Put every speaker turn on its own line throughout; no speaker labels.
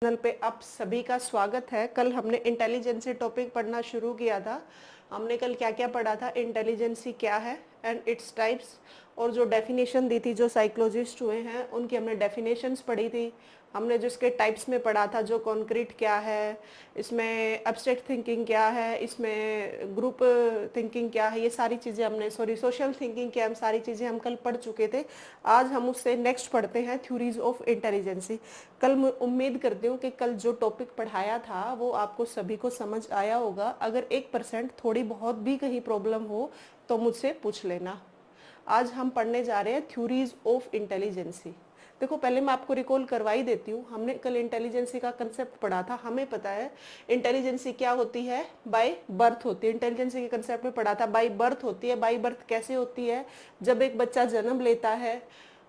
Channel पे आप सभी का स्वागत है। कल हमने इंटेलिजेंसी टॉपिक पढ़ना शुरू किया था। हमने कल क्या क्या पढ़ा था, इंटेलिजेंसी क्या है एंड इट्स टाइप्स, और जो डेफिनेशन दी थी जो साइकोलॉजिस्ट हुए हैं उनकी हमने डेफिनेशंस पढ़ी थी। हमने जो इसके टाइप्स में पढ़ा था, जो कॉन्क्रीट क्या है, इसमें एब्स्ट्रैक्ट थिंकिंग क्या है, इसमें ग्रुप थिंकिंग क्या है, ये सारी चीज़ें हमने सोशल थिंकिंग क्या है, हम सारी चीज़ें हम कल पढ़ चुके थे। आज हम उससे नेक्स्ट पढ़ते हैं थ्योरीज ऑफ इंटेलिजेंसी। कल मैं उम्मीद करती हूँ कि कल जो टॉपिक पढ़ाया था वो आपको सभी को समझ आया होगा। अगर 1% थोड़ी बहुत भी कहीं प्रॉब्लम हो तो मुझसे पूछ लेना। आज हम पढ़ने जा रहे हैं थ्योरीज ऑफ इंटेलिजेंसी। देखो, पहले मैं आपको रिकॉल करवा ही देती हूँ। हमने कल इंटेलिजेंसी का कंसेप्ट पढ़ा था। हमें पता है इंटेलिजेंसी क्या होती है, बाय बर्थ होती है। इंटेलिजेंसी के कंसेप्ट में पढ़ा था बाय बर्थ होती है। बाय बर्थ कैसे होती है? जब एक बच्चा जन्म लेता है,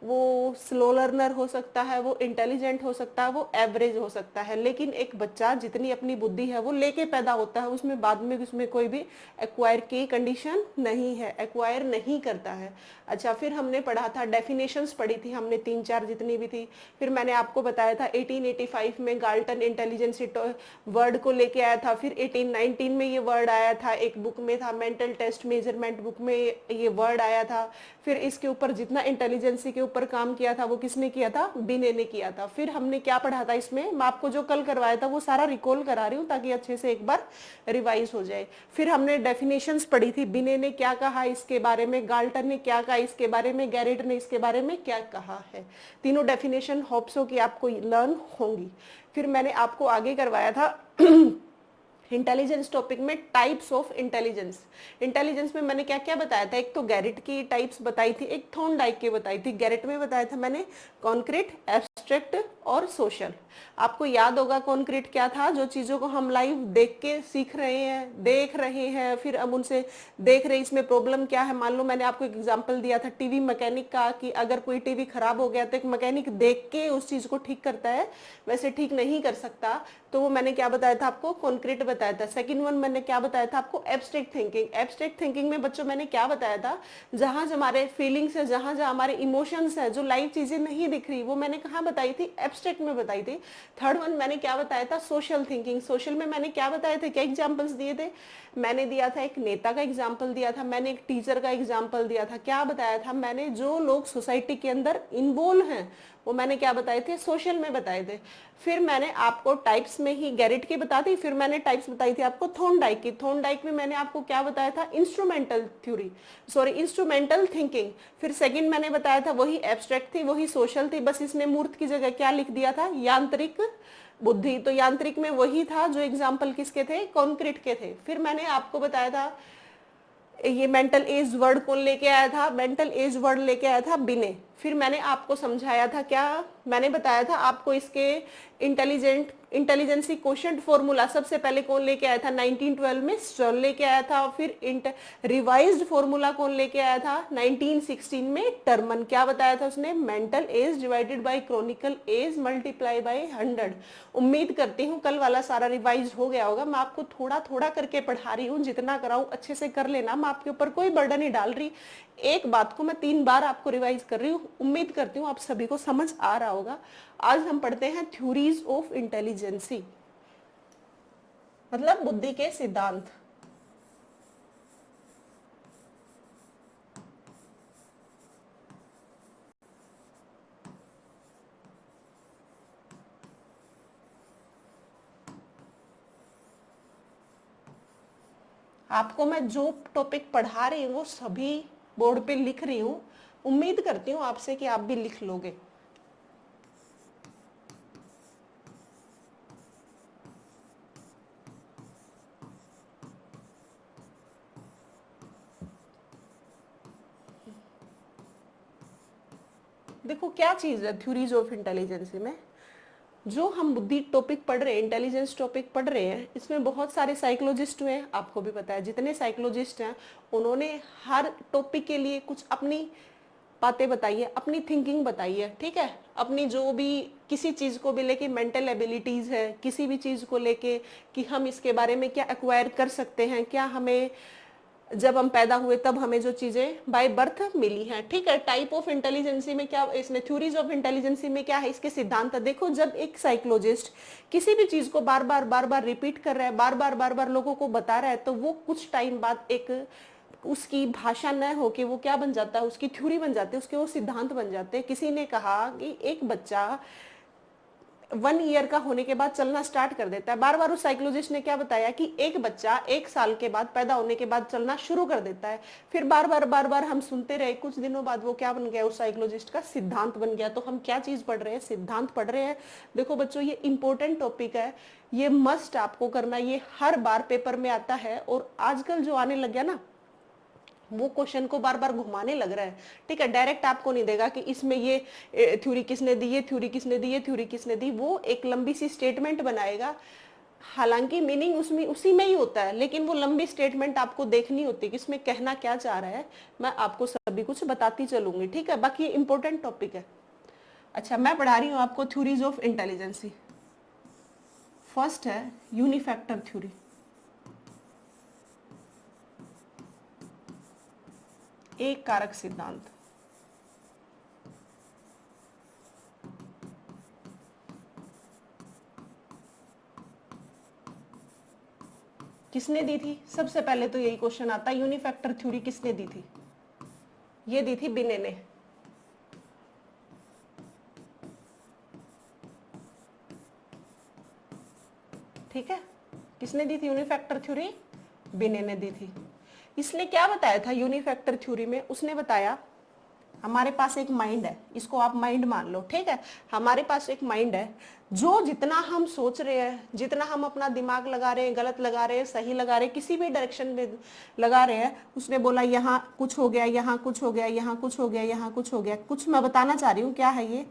वो स्लो लर्नर हो सकता है, वो इंटेलिजेंट हो सकता है, वो एवरेज हो सकता है, लेकिन एक बच्चा जितनी अपनी बुद्धि है वो लेके पैदा होता है, उसमें बाद में उसमें कोई भी एक्वायर की कंडीशन नहीं है, एक्वायर नहीं करता है। अच्छा, फिर हमने पढ़ा था, डेफिनेशंस पढ़ी थी हमने 3-4 जितनी भी थी। फिर मैंने आपको बताया था 1885 में गाल्टन इंटेलिजेंसी वर्ड को लेके आया था। फिर 1819 में ये वर्ड आया था, एक बुक में था, मेंटल टेस्ट मेजरमेंट बुक में ये वर्ड आया था। फिर इसके ऊपर जितना इंटेलिजेंसी के ऊपर काम किया था वो किसने किया था? बिने ने किया था। फिर हमने क्या पढ़ा था इसमें, मैं आपको जो कल करवाया था वो सारा रिकॉल करा रही हूँ ताकि अच्छे से एक बार रिवाइज हो जाए। फिर हमने डेफिनेशंस पढ़ी थी, बिने ने क्या कहा इसके बारे में, गाल्टन ने क्या कहा इसके बारे में, गैरेट ने इसके बारे में क्या कहा है। तीनों डेफिनेशन होप्स हो कि आपको लर्न होंगी। फिर मैंने आपको आगे करवाया था इंटेलिजेंस टॉपिक में टाइप्स ऑफ इंटेलिजेंस। इंटेलिजेंस में मैंने क्या क्या बताया था, एक तो गैरेट की टाइप्स बताई थी, एक थॉर्नडाइक की बताई थी। गैरेट में बताया था मैंने कॉन्क्रीट, एब्स्ट्रैक्ट और सोशल। आपको याद होगा कॉन्क्रीट क्या था? जो चीजों को हम लाइव देख के सीख रहे हैं, देख रहे हैं, फिर अब उनसे देख रहे हैं इसमें प्रॉब्लम क्या है। मान लो मैंने आपको एक एग्जांपल दिया था टीवी मैकेनिक का, कि अगर कोई टीवी खराब हो गया तो एक मैकेनिक देख के उस चीज को ठीक करता है, वैसे ठीक नहीं कर सकता। तो वो मैंने क्या बताया था आपको? कॉन्क्रीट बताया था। सेकंड वन मैंने क्या बताया था आपको? Abstract thinking. एब्स्ट्रैक्ट थिंकिंग में बच्चों मैंने क्या बताया था? जहां हमारे फीलिंग्स है, जहां जहां हमारे इमोशंस है, जो लाइव चीजें नहीं दिख रही, वो मैंने कहाँ बताई थी? एब्स्ट्रैक्ट में बताई थी। थर्ड वन मैंने क्या बताया था? Social thinking. सोशल में मैंने क्या बताया था, क्या एग्जाम्पल्स दिए थे? मैंने दिया था एक नेता का एग्जाम्पल दिया था, मैंने एक टीचर का एग्जाम्पल दिया था। क्या बताया था मैंने? जो लोग सोसाइटी के अंदर इन्वॉल्व हैं वो मैंने क्या बताए थे? सोशल में बताए थे। फिर मैंने आपको टाइप्स में ही गैरेट की बता दी। फिर मैंने टाइप्स बताई थी आपको थॉर्नडाइक की। थॉर्नडाइक में मैंने आपको क्या बताया था? Instrumental thinking. फिर सेकंड मैंने बताया था वही एब्स्ट्रैक्ट थी, वही सोशल थी, बस इसने मूर्त की जगह क्या लिख दिया था? यांत्रिक बुद्धि। तो यांत्रिक में वही था जो एग्जाम्पल किसके थे? कॉन्क्रीट के थे। फिर मैंने आपको बताया था ये मेंटल एज वर्ड कौन लेके आया था? मेंटल एज वर्ड लेके आया था बिने। फिर मैंने आपको समझाया था, क्या मैंने बताया था आपको? इसके इंटेलिजेंसी क्वोशिएंट फॉर्मूला सबसे पहले कौन लेके आया था? 1912 में स्टर्ल लेके आया था। फिर रिवाइज्ड फॉर्मूला कौन लेके आया था? 1916 में टर्मन। क्या बताया था उसने? Mental age divided by chronicle age multiply by 100। उम्मीद करती हूँ कल वाला सारा रिवाइज हो गया होगा। मैं आपको थोड़ा थोड़ा करके पढ़ा रही हूँ, जितना कराऊं अच्छे से कर लेना। मैं आपके ऊपर कोई बर्डन नहीं डाल रही। एक बात को मैं 3 बार आपको रिवाइज कर रही हूँ। उम्मीद करती हूँ आप सभी को समझ आ रहा होगा। आज हम पढ़ते हैं थ्योरीज ऑफ इंटेलिजेंसी, मतलब बुद्धि के सिद्धांत। आपको मैं जो टॉपिक पढ़ा रही हूँ वो सभी बोर्ड पे लिख रही हूँ। उम्मीद करती हूँ आपसे कि आप भी लिख लोगे। देखो क्या चीज है थ्योरीज ऑफ इंटेलिजेंसी में, जो हम बुद्धि टॉपिक पढ़ रहे हैं, इंटेलिजेंस टॉपिक पढ़ रहे हैं, इसमें बहुत सारे साइकोलॉजिस्ट हुए हैं। आपको भी पता है जितने साइकोलॉजिस्ट हैं उन्होंने हर टॉपिक के लिए कुछ अपनी बातें बताई है, अपनी थिंकिंग बताई है, ठीक है। अपनी जो भी किसी चीज को भी लेके मेंटल एबिलिटीज है, किसी भी चीज को लेके कि हम इसके बारे में क्या एक्वायर कर सकते हैं, क्या हमें जब हम पैदा हुए तब हमें जो चीजें बाय बर्थ मिली हैं, ठीक है। टाइप ऑफ इंटेलिजेंसी में क्या, इसमें थ्योरीज ऑफ इंटेलिजेंसी में क्या है, इसके सिद्धांत। देखो जब एक साइकोलॉजिस्ट किसी भी चीज को बार बार रिपीट कर रहा है, बार बार लोगों को बता रहा है, तो वो कुछ टाइम बाद एक उसकी भाषा न हो कि वो क्या बन जाता है, उसकी थ्योरी बन जाती है, उसके वो सिद्धांत बन जाते हैं। किसी ने कहा कि एक बच्चा 1 ईयर का होने के बाद चलना स्टार्ट कर देता है। बार बार उस साइकोलॉजिस्ट ने क्या बताया कि एक बच्चा 1 साल के बाद, पैदा होने के बाद चलना शुरू कर देता है। फिर बार बार हम सुनते रहे, कुछ दिनों बाद वो क्या बन गया, उस साइकोलॉजिस्ट का सिद्धांत बन गया। तो हम क्या चीज पढ़ रहे हैं, सिद्धांत पढ़ रहे हैं। देखो बच्चों, ये इंपॉर्टेंट टॉपिक है, ये मस्ट आपको करना, ये हर बार पेपर में आता है। और आजकल जो आने लग गया ना, वो क्वेश्चन को बार बार घुमाने लग रहा है, ठीक है। डायरेक्ट आपको नहीं देगा कि इसमें ये थ्योरी किसने दी, ये थ्योरी किसने दी, ये थ्योरी किसने दी। वो एक लंबी सी स्टेटमेंट बनाएगा, हालांकि मीनिंग उसमें उसी में ही होता है, लेकिन वो लंबी स्टेटमेंट आपको देखनी होती है कि इसमें कहना क्या चाह रहा है। मैं आपको सभी कुछ बताती चलूंगी, ठीक है। बाकी ये इंपॉर्टेंट टॉपिक है। अच्छा, मैं पढ़ा रही हूँ आपको थ्योरीज ऑफ इंटेलिजेंसी। फर्स्ट है यूनिफैक्टर थ्योरी। एक कारक सिद्धांत। किसने दी थी, सबसे पहले तो यही क्वेश्चन आता है, यूनिफैक्टर थ्योरी किसने दी थी। ये दी थी बिने ने, ठीक है। किसने दी थी यूनिफैक्टर थ्योरी, बिने ने दी थी। इसने क्या बताया था यूनिफैक्टर थ्योरी में, उसने बताया हमारे पास एक माइंड है, इसको आप माइंड मान लो, ठीक है। हमारे पास एक माइंड है, जो जितना हम सोच रहे हैं, जितना हम अपना दिमाग लगा रहे हैं, गलत लगा रहे हैं, सही लगा रहे हैं, किसी भी डायरेक्शन में लगा रहे हैं। उसने बोला यहाँ कुछ हो गया, यहाँ कुछ हो गया, यहाँ कुछ हो गया, यहाँ कुछ हो गया। कुछ मैं बताना चाह रही हूँ क्या है ये,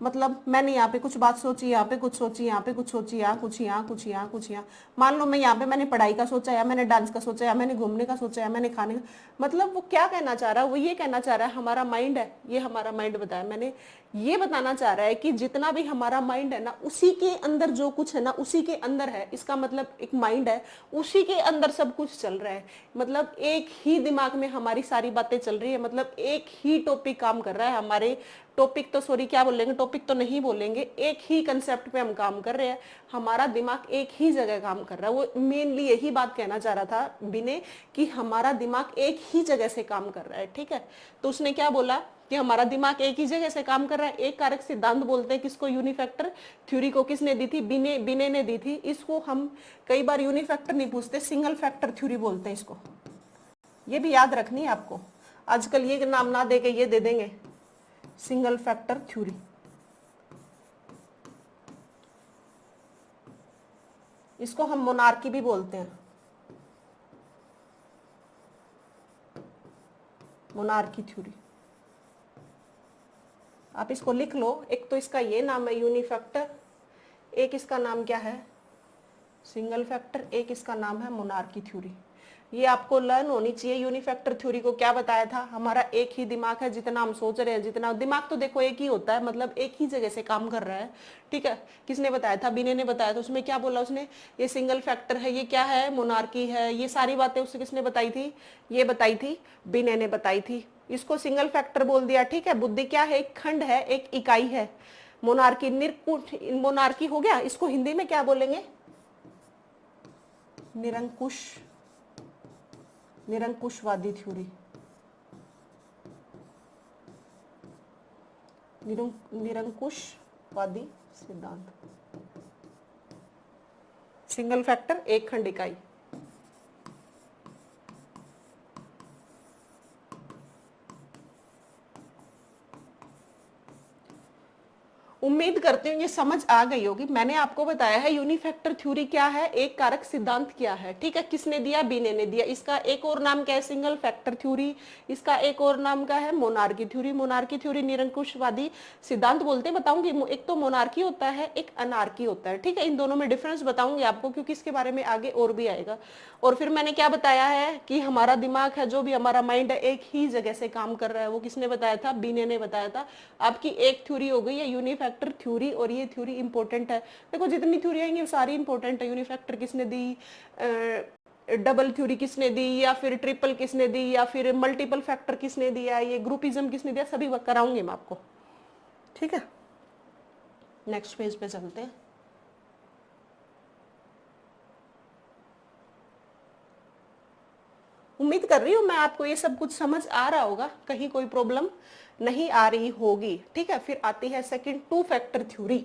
मतलब मैंने यहाँ पे कुछ बात सोची, यहाँ पे कुछ सोची, यहाँ पे कुछ सोची, यहाँ कुछ, यहाँ कुछ, यहाँ कुछ, यहाँ। मान लो मैं यहाँ पे मैंने पढ़ाई का सोचा, या मैंने डांस का सोचा, या मैंने घूमने का सोचा, या मैंने खाने का। मतलब वो क्या कहना चाह रहा है, वो ये कहना चाह रहा है हमारा माइंड है, ये हमारा माइंड बताया मैंने, ये बताना चाह रहा है कि जितना भी हमारा माइंड है ना, उसी के अंदर जो कुछ है ना, उसी के अंदर है। इसका मतलब एक माइंड है, उसी के अंदर सब कुछ चल रहा है। मतलब एक ही दिमाग में हमारी सारी बातें चल रही है, मतलब एक ही टॉपिक काम कर रहा है हमारे, टॉपिक तो सॉरी क्या बोलेंगे, टॉपिक तो नहीं बोलेंगे, एक ही कंसेप्ट पे हम काम कर रहे हैं। हमारा दिमाग एक ही जगह काम कर रहा है। वो मेनली यही बात कहना चाह रहा था बिने, कि हमारा दिमाग एक ही जगह से काम कर रहा है, ठीक है। तो उसने क्या बोला कि हमारा दिमाग एक ही जगह से काम कर रहा है। एक कारक सिद्धांत बोलते हैं किसको, यूनिफैक्टर थ्योरी को किसने दी थी, बिने ने दी थी। इसको हम कई बार यूनिफैक्टर नहीं पूछते, सिंगल फैक्टर थ्योरी बोलते हैं इसको। ये भी याद रखनी है आपको, आजकल ये नाम ना दे के ये दे देंगे, सिंगल फैक्टर थ्योरी। इसको हम मोनार्की भी बोलते हैं, मोनार्की थ्योरी। आप इसको लिख लो, एक तो इसका ये नाम है यूनिफैक्टर, एक इसका नाम क्या है, सिंगल फैक्टर, एक इसका नाम है मोनार्की थ्योरी। ये आपको लर्न होनी चाहिए। यूनिफैक्टर थ्योरी को क्या बताया था, हमारा एक ही दिमाग है, जितना हम सोच रहे हैं, जितना दिमाग तो देखो एक ही होता है, मतलब एक ही जगह से काम कर रहा है, ठीक है। किसने बताया था, बिने ने बताया था। उसमें क्या बोला उसने, ये सिंगल फैक्टर है, ये क्या है, मोनार्की है, ये सारी बातें उससे किसने बताई थी, ये बताई थी बिने ने बताई थी। इसको सिंगल फैक्टर बोल दिया, ठीक है। बुद्धि क्या है, एक खंड है, एक इकाई है। मोनार्की निरकुश, मोनार्की हो गया। इसको हिंदी में क्या बोलेंगे, निरंकुश, निरंकुशवादी थ्योरी, निरंकुशवादी सिद्धांत। सिंगल फैक्टर, एक खंड इकाई। उम्मीद करती हूँ ये समझ आ गई होगी। मैंने आपको बताया है यूनिफैक्टर थ्योरी क्या है, एक कारक सिद्धांत क्या है, ठीक है। किसने दिया, बिने ने दिया। इसका एक और नाम क्या है, सिंगल फैक्टर थ्योरी। इसका एक और नाम क्या है, मोनार्की थ्योरी। मोनार्की थ्योरी निरंकुशवादी सिद्धांत बोलते हैं। बताऊंगी, एक तो मोनार्की होता है, एक अनार्की होता है, ठीक है। इन दोनों में डिफरेंस बताऊंगी आपको, क्योंकि इसके बारे में आगे और भी आएगा। और फिर मैंने क्या बताया है कि हमारा दिमाग है, जो भी हमारा माइंड है, एक ही जगह से काम कर रहा है। वो किसने बताया था, बिने ने बताया था। आपकी एक थ्योरी हो गई है यूनिफैक्टर थ्योरी, और ये थ्योरी इंपॉर्टेंट है। देखो जितनी थ्योरी आएंगी वो सारी इंपॉर्टेंट है। यूनिफैक्टर किसने दी, डबल थ्योरी किसने दी, या फिर ट्रिपल किसने दी, या फिर मल्टीपल फैक्टर किसने दिया, ये ग्रुपिज्म किसने दिया, सभी कराऊंगी मैं आपको। ठीक है, नेक्स्ट पेज पे चलते हैं। उम्मीद कर रही हूँ मैं आपको ये सब कुछ समझ आ रहा होगा, कहीं कोई प्रॉब्लम नहीं आ रही होगी। ठीक है, फिर आती है सेकंड, टू फैक्टर थ्योरी।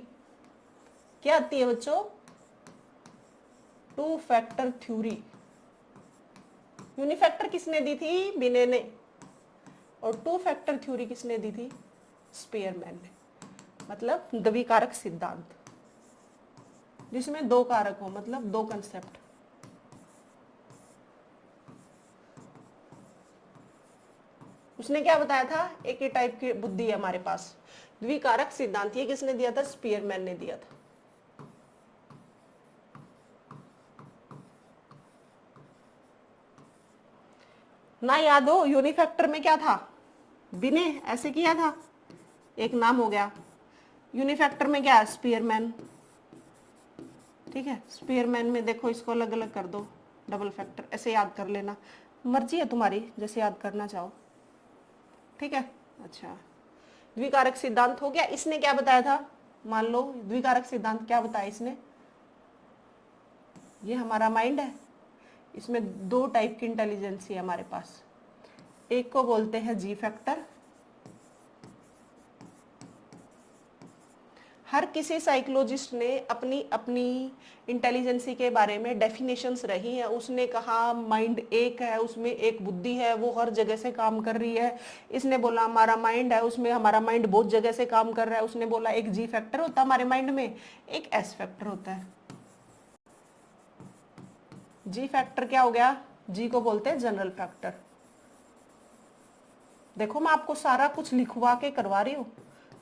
क्या आती है बच्चों? Two factor theory. यूनिफैक्टर किसने दी थी? बिने ने। और टू फैक्टर थ्योरी किसने दी थी? स्पीयरमैन ने। मतलब द्विकारक सिद्धांत, जिसमें दो कारक हो, मतलब दो कंसेप्ट। उसने क्या बताया था? एक ही टाइप की बुद्धि है हमारे पास, द्विकारक सिद्धांत। ये किसने दिया था? स्पीयरमैन ने दिया था। ना याद हो, यूनिफैक्टर में क्या था? बिने ऐसे किया था, एक नाम हो गया। यूनिफैक्टर में क्या है? स्पीयरमैन। ठीक है, स्पीयरमैन में देखो, इसको अलग अलग कर दो, डबल फैक्टर, ऐसे याद कर लेना, मर्जी है तुम्हारी जैसे याद करना चाहो। ठीक है, अच्छा, द्विकारक सिद्धांत हो गया। इसने क्या बताया था? मान लो द्विकारक सिद्धांत क्या बताया इसने? ये हमारा माइंड है, इसमें दो टाइप की इंटेलिजेंस है हमारे पास। एक को बोलते हैं जी फैक्टर। हर किसी साइकोलॉजिस्ट ने अपनी अपनी इंटेलिजेंसी के बारे में डेफिनेशंस रही हैं। उसने कहा माइंड एक है, उसमें एक बुद्धि है, वो हर जगह से काम कर रही है। इसने बोला हमारा माइंड है, उसमें हमारा माइंड बहुत जगह से काम कर रहा है। उसने बोला एक जी फैक्टर होता है हमारे माइंड में, एक एस फैक्टर होता है। जी फैक्टर क्या हो गया? जी को बोलते हैं जनरल फैक्टर। देखो मैं आपको सारा कुछ लिखवा के करवा रही हूँ,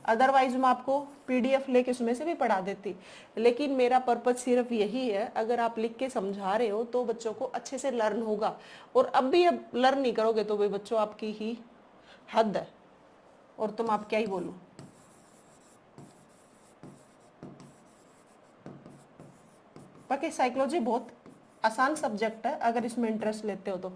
अदरवाइज मैं आपको पीडीएफ लेके उसमें से भी पढ़ा देती, लेकिन मेरा पर्पज सिर्फ यही है, अगर आप लिख के समझा रहे हो तो बच्चों को अच्छे से लर्न होगा। और अब भी अब लर्न नहीं करोगे तो भाई बच्चों आपकी ही हद है, और तुम आप क्या ही बोलूं। बाकी साइकोलॉजी बहुत आसान सब्जेक्ट है अगर इसमें इंटरेस्ट लेते हो तो।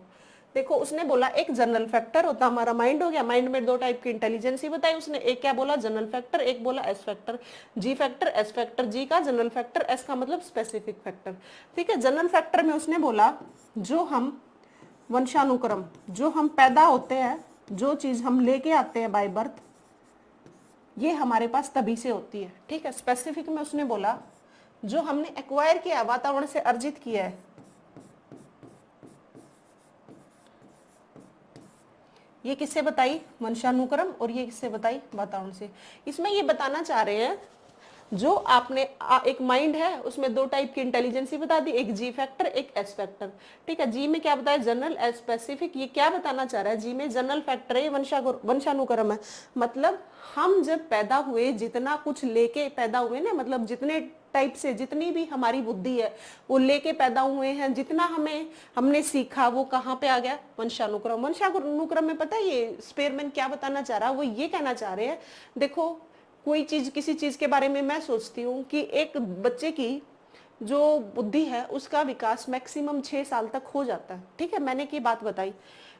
देखो उसने बोला एक जनरल फैक्टर होता हमारा माइंड हो गया, माइंड में दो टाइप की इंटेलिजेंस ही बताई उसने। एक क्या बोला? जनरल फैक्टर, एक बोला S factor. G factor, S factor, G का जनरल फैक्टर, एस का मतलब स्पेसिफिक फैक्टर। ठीक है, जनरल फैक्टर में उसने बोला जो हम वंशानुक्रम, जो हम पैदा होते हैं, जो चीज हम लेके आते हैं बाय बर्थ, ये हमारे पास तभी से होती है। ठीक है, स्पेसिफिक में उसने बोला जो हमने एक्वायर किया, वातावरण से अर्जित किया है। ये किससे बताई? वंशानुक्रम। और ये किससे बताई? वातावरण से। इसमें ये बताना चाह रहे हैं जो आपने एक माइंड है उसमें दो टाइप की इंटेलिजेंस बता दी, एक जी फैक्टर, एक एस फैक्टर। ठीक है, जी में क्या बताया? General, S specific. ये क्या बताना चाह रहा है? जी में जनरल फैक्टर है, ये वंशानुक्रम है। मतलब हम जब पैदा हुए, जितना कुछ लेके पैदा हुए ना, मतलब जितने टाइप से जितनी भी हमारी बुद्धि है वो लेके पैदा हुए हैं, जितना हमने सीखा वो कहाँ पे आ गया? वंशानुक्रम। वंशानुक्रम में पता है ये स्पेयरमैन क्या बताना चाह रहा है? वो ये कहना चाह रहे हैं, देखो कोई चीज, किसी चीज के बारे में मैं सोचती हूँ कि एक बच्चे की जो बुद्धि है उसका विकास मैक्सिमम 6 साल तक हो जाता है। ठीक है, मैंने की बात बताई।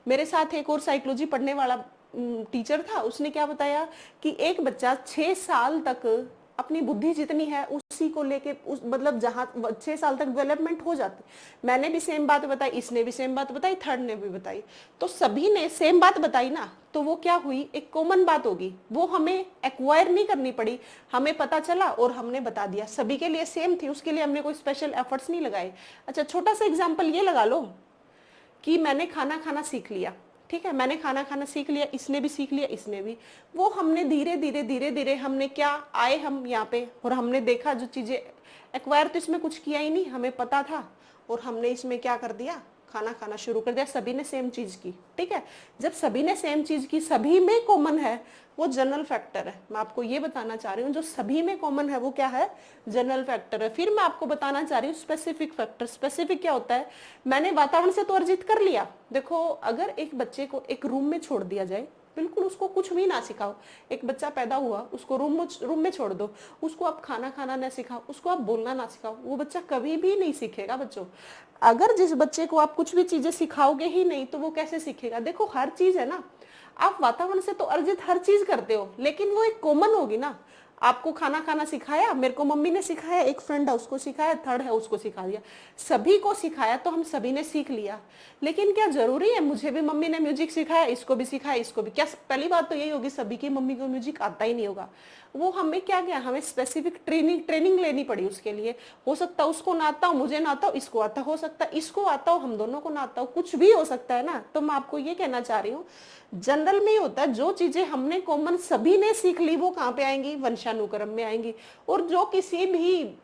मेरे साथ एक और साइकोलॉजी पढ़ने वाला टीचर था, उसने क्या बताया कि एक बच्चा 6 साल तक अपनी बुद्धि जितनी है उसी को लेके उस मतलब जहां 6 साल तक डेवलपमेंट हो जाती। मैंने भी सेम बात बताई, इसने भी सेम बात बताई, थर्ड ने भी बताई, तो सभी ने सेम बात बताई ना, तो वो क्या हुई? एक कॉमन बात होगी, वो हमें एक्वायर नहीं करनी पड़ी, हमें पता चला और हमने बता दिया। सभी के लिए सेम थी, उसके लिए हमने कोई स्पेशल एफर्ट्स नहीं लगाए। अच्छा, छोटा सा एग्जाम्पल ये लगा लो कि मैंने खाना खाना सीख लिया। ठीक है, मैंने खाना खाना सीख लिया, इसने भी सीख लिया, इसने भी। वो हमने धीरे धीरे धीरे धीरे हमने क्या आए हम यहाँ पे, और हमने देखा जो चीजें एक्वायर, तो इसमें कुछ किया ही नहीं, हमें पता था और हमने इसमें क्या कर दिया? खाना खाना शुरू कर दिया। सभी ने सेम चीज की। ठीक है, जब सभी ने सेम चीज की, सभी में कॉमन है, वो जनरल फैक्टर है। मैं आपको ये बताना चाह रही हूँ जो सभी में कॉमन है वो क्या है? जनरल फैक्टर है। फिर मैं आपको बताना चाह रही हूँ स्पेसिफिक फैक्टर। स्पेसिफिक क्या होता है? मैंने वातावरण से तो अर्जित कर लिया। देखो अगर एक बच्चे को एक रूम में छोड़ दिया जाए, बिल्कुल उसको कुछ भी ना सिखाओ। एक बच्चा पैदा हुआ, उसको रूम में छोड़ दो, उसको आप खाना खाना ना सिखाओ, उसको आप बोलना ना सिखाओ, वो बच्चा कभी भी नहीं सीखेगा बच्चों। अगर जिस बच्चे को आप कुछ भी चीजें सिखाओगे ही नहीं तो वो कैसे सीखेगा? देखो हर चीज है ना, आप वातावरण से तो अर्जित हर चीज करते हो, लेकिन वो एक कॉमन होगी ना। आपको खाना खाना सिखाया, मेरे को मम्मी ने सिखाया, एक फ्रेंड है उसको सिखाया, थर्ड है उसको सिखा दिया, सभी को सिखाया तो हम सभी ने सीख लिया। लेकिन क्या जरूरी है मुझे भी मम्मी ने म्यूजिक सिखाया, इसको भी सिखाया, इसको भी? क्या पहली बात तो यही होगी सभी की मम्मी को म्यूजिक आता ही नहीं होगा। वो हमें क्या क्या हमें स्पेसिफिक ट्रेनिंग लेनी पड़ी उसके लिए। हो सकता है उसको ना आता हो, मुझे ना आता हो, इसको आता हो सकता है इसको आता हो, हम दोनों को ना आता हो, कुछ भी हो सकता है ना। तो मैं आपको ये कहना चाह रही हूँ, जनरल में ही होता है, जो चीजें हमने कॉमन सभी ने सीख ली वो कहाँ पे आएंगी? वंशानुक्रम में आएंगी। और जो किसी भी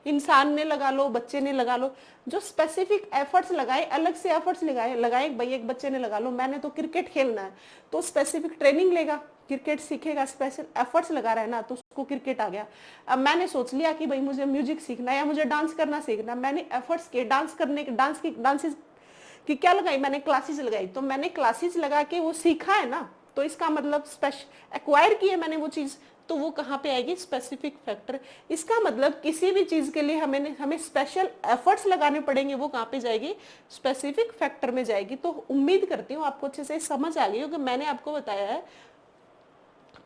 इंसान ने लगा लो, बच्चे ने लगा लो, जो स्पेसिफिक एफर्ट्स लगाए, अलग से एफर्ट्स लगाए भाई, एक बच्चे ने लगा लो मैंने तो क्रिकेट खेलना है, तो स्पेसिफिक ट्रेनिंग लेगा, क्रिकेट सीखेगा, स्पेशल एफर्ट्स लगा रहा है ना, तो उसको क्रिकेट आ गया। अब मैंने सोच लिया कि भाई मुझे म्यूजिक सीखना है या मुझे डांस करना सीखना, मैंने एफर्ट्स किए, डांसेस कि क्या लगाई, मैंने क्लासेस लगाई, तो मैंने क्लासेस लगा के वो सीखा है ना, तो इसका मतलब एक्वायर किए मैंने वो चीज, तो वो कहाँ पे आएगी? Specific factor. इसका मतलब किसी भी चीज के लिए हमें स्पेशल एफर्ट्स लगाने पड़ेंगे, वो कहाँ पे जाएगी? स्पेसिफिक फैक्टर में जाएगी। तो उम्मीद करती हूँ आपको अच्छे से समझ आ गई हो कि मैंने आपको बताया है।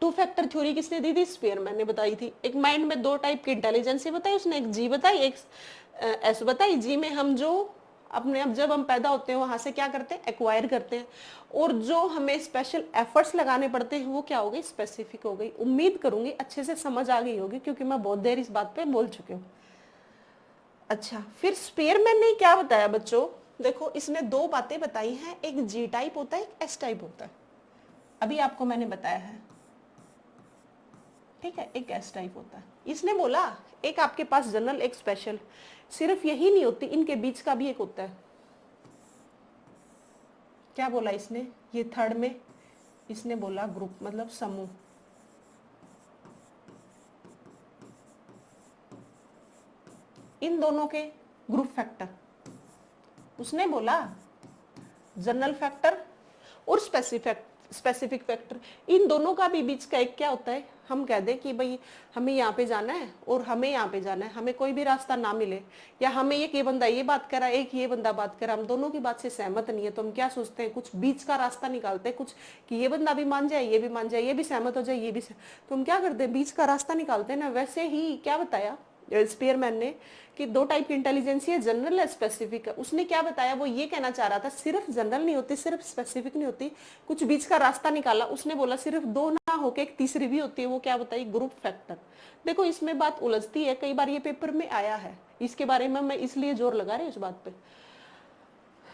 टू फैक्टर थ्योरी किसने दी थी? स्पीयरमैन ने बताई थी। एक माइंड में दो टाइप की इंटेलिजेंस बताई उसने, एक जी बताई, एक एस बताई। जी में हम जो अपने अब जब हम पैदा होते हैं वहां से क्या करते हैं? एक्वायर करते हैं, और जो हमें स्पेशल एफर्ट्स लगाने पड़ते हैं वो क्या हो गई? स्पेसिफिक हो गई। उम्मीद करूंगी अच्छे से समझ आ गई होगी, क्योंकि मैं बहुत देर इस बात पे बोल चुकी हूँ। अच्छा, फिर स्पीयरमैन ने क्या बताया बच्चों? देखो इसने दो बातें बताई हैं, एक जी टाइप होता है, एक एस टाइप होता है। अभी आपको मैंने बताया है, ठीक है, एक एस टाइप होता है। इसने बोला एक आपके पास जनरल, एक स्पेशल। सिर्फ यही नहीं होती, इनके बीच का भी एक होता है। क्या बोला इसने? ये थर्ड में इसने बोला ग्रुप, मतलब समूह। इन दोनों के ग्रुप फैक्टर, उसने बोला जनरल फैक्टर और स्पेसिफिक फैक्टर, इन दोनों का भी बीच का एक क्या होता है? हम कह दें कि भाई हमें यहाँ पे जाना है और हमें यहाँ पे जाना है, हमें कोई भी रास्ता ना मिले, या हमें एक ये बंदा ये बात करा, एक ये बंदा बात करा, हम दोनों की बात से सहमत नहीं है, तो हम क्या सोचते हैं? कुछ बीच का रास्ता निकालते हैं, कुछ कि ये बंदा भी मान जाए, ये भी मान जाए, ये भी सहमत हो जाए, ये भी तो हम क्या करते हैं? बीच का रास्ता निकालते हैं ना। वैसे ही क्या बताया स्पीयरमैन ने कि दो टाइप की इंटेलिजेंस है, जनरल है, स्पेसिफिक है। उसने क्या बताया? वो ये कहना चाह रहा था सिर्फ जनरल नहीं होती, सिर्फ स्पेसिफिक नहीं होती, कुछ बीच का रास्ता निकाला। उसने बोला सिर्फ दो ना होके एक तीसरी भी होती है, वो क्या बताई? Group factor. देखो इसमें बात उलझती है, कई बार ये पेपर में आया है, इसके बारे में मैं इसलिए जोर लगा रही हूँ इस बात पे।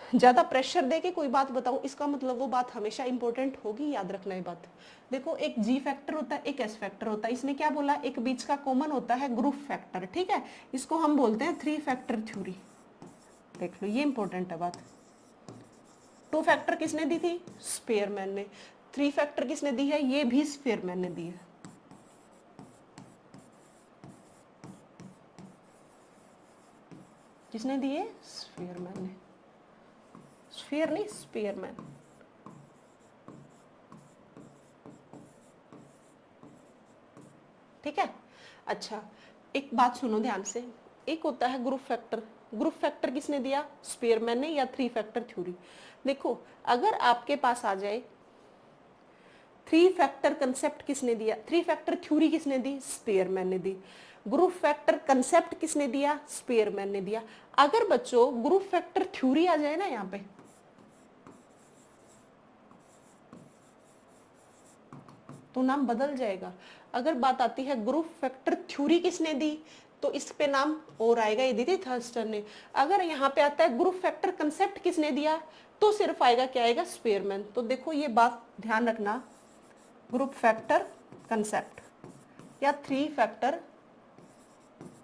ज्यादा प्रेशर दे के कोई बात बताऊं, इसका मतलब वो बात हमेशा इंपॉर्टेंट होगी, याद रखना ये बात। देखो एक जी फैक्टर होता है, एक एस फैक्टर होता है। इसने क्या बोला? एक बीच का कॉमन होता है ग्रुप फैक्टर, ठीक है, इसको हम बोलते हैं थ्री फैक्टर थ्योरी। देख लो ये इंपॉर्टेंट है बात। टू फैक्टर किसने दी थी? स्पीयरमैन ने। थ्री फैक्टर किसने दी है? ये भी स्पीयरमैन ने दी है। किसने दी है? स्पीयरमैन ने। स्फीयर नहीं, स्पीयरमैन। ठीक है। अच्छा एक बात सुनो ध्यान से, एक होता है ग्रुप फैक्टर। ग्रुप फैक्टर किसने दिया? स्पीयरमैन ने, या थ्री फैक्टर थ्योरी। देखो अगर आपके पास आ जाए थ्री फैक्टर कंसेप्ट किसने दिया? थ्री फैक्टर थ्योरी किसने दी? स्पीयरमैन ने दी। ग्रुप फैक्टर कंसेप्ट किसने दिया? स्पीयरमैन ने दिया। अगर बच्चों ग्रुप फैक्टर थ्योरी आ जाए ना यहाँ पे, तो नाम बदल जाएगा। अगर बात आती है ग्रुप फैक्टर थ्योरी किसने दी, तो इस पे नाम और आएगा, ये दी थी थर्स्टन ने। अगर यहाँ पे आता है ग्रुप फैक्टर कंसेप्ट किसने दिया, तो सिर्फ आएगा क्या आएगा? स्पीयरमैन। तो देखो ये बात ध्यान रखना, ग्रुप फैक्टर कंसेप्ट या three factor